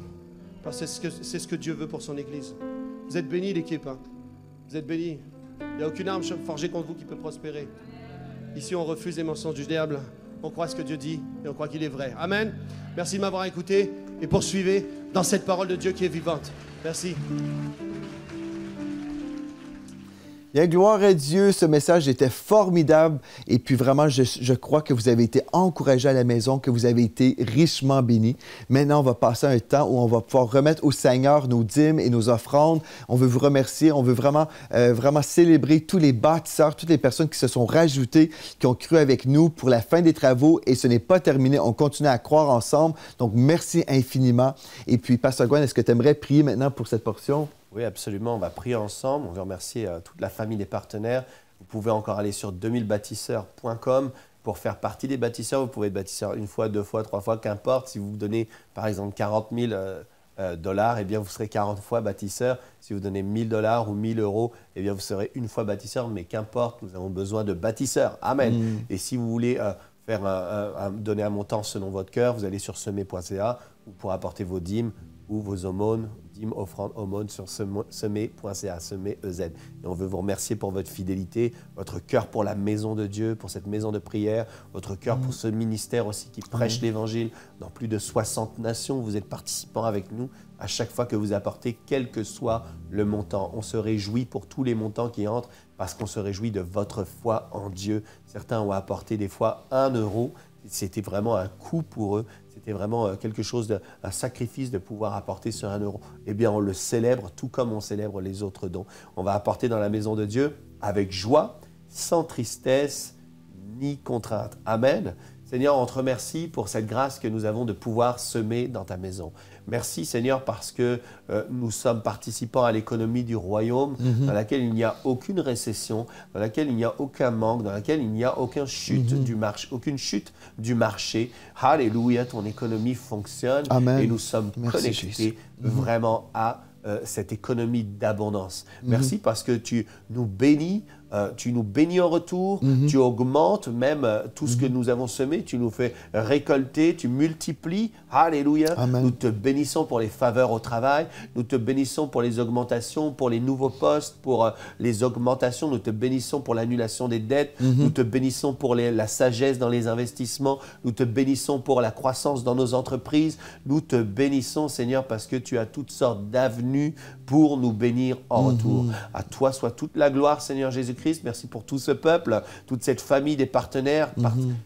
Parce que c'est ce que Dieu veut pour son Église. Vous êtes bénis, l'équipe. Hein? Vous êtes bénis. Il n'y a aucune arme forgée contre vous qui peut prospérer. Ici, on refuse les mensonges du diable. On croit ce que Dieu dit et on croit qu'il est vrai. Amen. Merci de m'avoir écouté et poursuivez dans cette parole de Dieu qui est vivante. Merci. Bien, gloire à Dieu, ce message était formidable. Et puis vraiment, je crois que vous avez été encouragés à la maison, que vous avez été richement bénis. Maintenant, on va passer un temps où on va pouvoir remettre au Seigneur nos dîmes et nos offrandes. On veut vous remercier, on veut vraiment célébrer tous les bâtisseurs, toutes les personnes qui se sont rajoutées, qui ont cru avec nous pour la fin des travaux. Et ce n'est pas terminé, on continue à croire ensemble. Donc, merci infiniment. Et puis, Pasteur Gwen, est-ce que tu aimerais prier maintenant pour cette portion? Oui, absolument. On va prier ensemble. On veut remercier toute la famille des partenaires. Vous pouvez encore aller sur 2000bâtisseurs.com pour faire partie des bâtisseurs. Vous pouvez être bâtisseur une fois, 2 fois, 3 fois, qu'importe. Si vous donnez, par exemple, 40 000 $, eh bien, vous serez 40 fois bâtisseur. Si vous donnez 1 000 $ ou 1 000 €, eh bien, vous serez une fois bâtisseur. Mais qu'importe, nous avons besoin de bâtisseurs. Amen. Et si vous voulez donner un montant selon votre cœur, vous allez sur semer.ca. Vous pourrez apporter vos dîmes ou vos aumônes, dîmes, offrandes, aumônes sur semer.ca, semer EZ. Et on veut vous remercier pour votre fidélité, votre cœur pour la maison de Dieu, pour cette maison de prière, votre cœur pour ce ministère aussi qui prêche l'Évangile dans plus de 60 nations. Vous êtes participants avec nous à chaque fois que vous apportez, quel que soit le montant. On se réjouit pour tous les montants qui entrent parce qu'on se réjouit de votre foi en Dieu. Certains ont apporté des fois 1 €. C'était vraiment un coût pour eux. C'était vraiment quelque chose, un sacrifice de pouvoir apporter sur 1 €. Eh bien, on le célèbre tout comme on célèbre les autres dons. On va apporter dans la maison de Dieu avec joie, sans tristesse ni contrainte. Amen. Seigneur, on te remercie pour cette grâce que nous avons de pouvoir semer dans ta maison. Merci Seigneur parce que nous sommes participants à l'économie du royaume dans laquelle il n'y a aucune récession, dans laquelle il n'y a aucun manque, dans laquelle il n'y a aucune chute du marché. Alléluia, ton économie fonctionne. Amen. Et nous sommes connectés vraiment à cette économie d'abondance. Merci parce que tu nous bénis. Tu nous bénis en retour, tu augmentes même tout ce que nous avons semé, tu nous fais récolter, tu multiplies. Alléluia. Amen. Nous te bénissons pour les faveurs au travail, nous te bénissons pour les augmentations, pour les nouveaux postes, pour les augmentations, nous te bénissons pour l'annulation des dettes, nous te bénissons pour la sagesse dans les investissements, nous te bénissons pour la croissance dans nos entreprises, nous te bénissons Seigneur parce que tu as toutes sortes d'avenues pour nous bénir en retour. À toi soit toute la gloire Seigneur Jésus-Christ. Merci pour tout ce peuple, toute cette famille des partenaires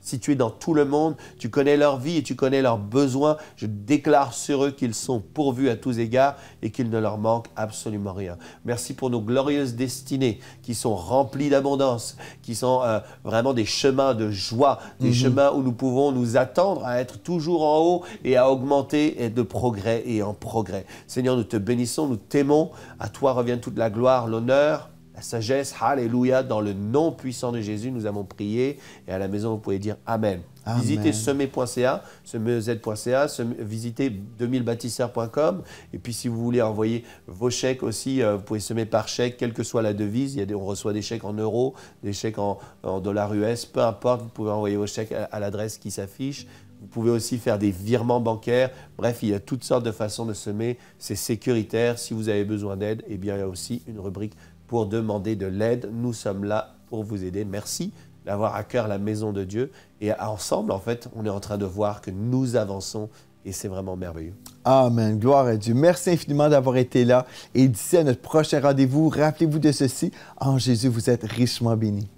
situés dans tout le monde. Tu connais leur vie et tu connais leurs besoins. Je déclare sur eux qu'ils sont pourvus à tous égards et qu'il ne leur manque absolument rien. Merci pour nos glorieuses destinées qui sont remplies d'abondance, qui sont vraiment des chemins de joie, des chemins où nous pouvons nous attendre à être toujours en haut et à augmenter et de progrès et en progrès. Seigneur, nous te bénissons, nous t'aimons. À toi revient toute la gloire, l'honneur, la sagesse. Alléluia. Dans le nom puissant de Jésus, nous avons prié. Et à la maison, vous pouvez dire Amen. Amen. Visitez semer.ca, semez.ca, visitez 2000bâtisseurs.com. Et puis, si vous voulez envoyer vos chèques aussi, vous pouvez semer par chèque, quelle que soit la devise. On reçoit des chèques en euros, des chèques en dollars US, peu importe. Vous pouvez envoyer vos chèques à l'adresse qui s'affiche. Vous pouvez aussi faire des virements bancaires. Bref, il y a toutes sortes de façons de semer. C'est sécuritaire. Si vous avez besoin d'aide, eh bien, il y a aussi une rubrique pour demander de l'aide. Nous sommes là pour vous aider. Merci d'avoir à cœur la maison de Dieu. Et ensemble, en fait, on est en train de voir que nous avançons et c'est vraiment merveilleux. Amen. Gloire à Dieu. Merci infiniment d'avoir été là. Et d'ici à notre prochain rendez-vous, rappelez-vous de ceci. En Jésus, vous êtes richement bénis.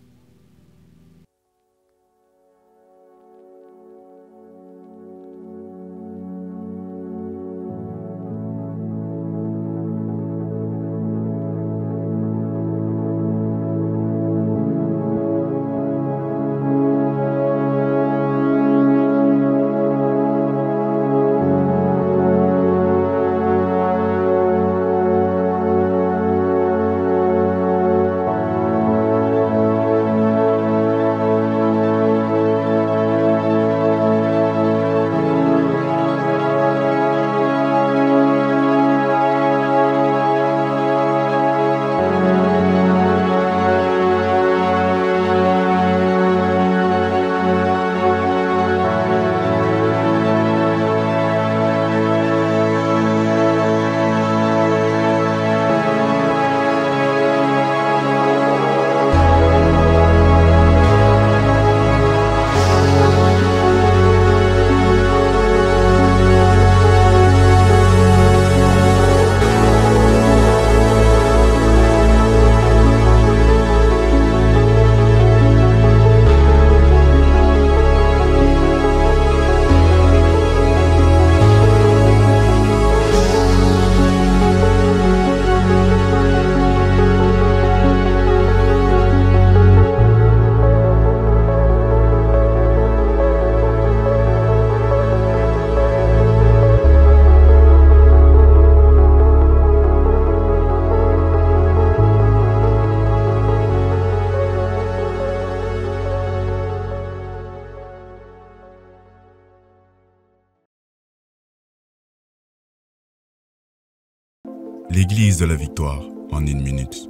L'Église de la Victoire en une minute.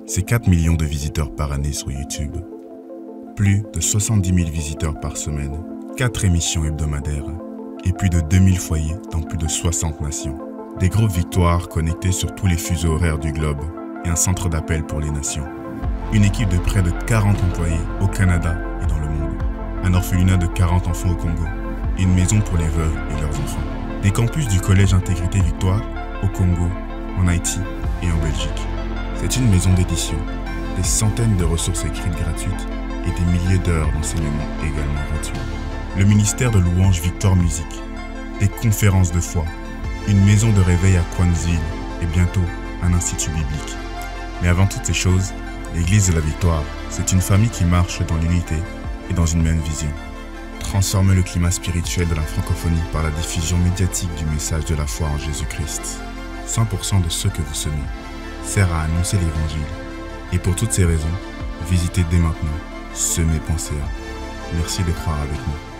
C'est 4 millions de visiteurs par année sur YouTube. Plus de 70 000 visiteurs par semaine, 4 émissions hebdomadaires et plus de 2000 foyers dans plus de 60 nations. Des groupes Victoire connectés sur tous les fuseaux horaires du globe et un centre d'appel pour les nations. Une équipe de près de 40 employés au Canada et dans le monde. Un orphelinat de 40 enfants au Congo. Une maison pour les veuves et leurs enfants. Des campus du Collège Intégrité Victoire au Congo, en Haïti et en Belgique. C'est une maison d'édition, des centaines de ressources écrites gratuites et des milliers d'heures d'enseignement également gratuits. Le ministère de louange Victoire Musique, des conférences de foi, une maison de réveil à Kwanzille et bientôt un institut biblique. Mais avant toutes ces choses, l'Église de la Victoire, c'est une famille qui marche dans l'unité et dans une même vision. Transformer le climat spirituel de la francophonie par la diffusion médiatique du message de la foi en Jésus-Christ. 100% de ce que vous semez sert à annoncer l'Évangile. Et pour toutes ces raisons, visitez dès maintenant semer.ca. Merci de croire avec nous.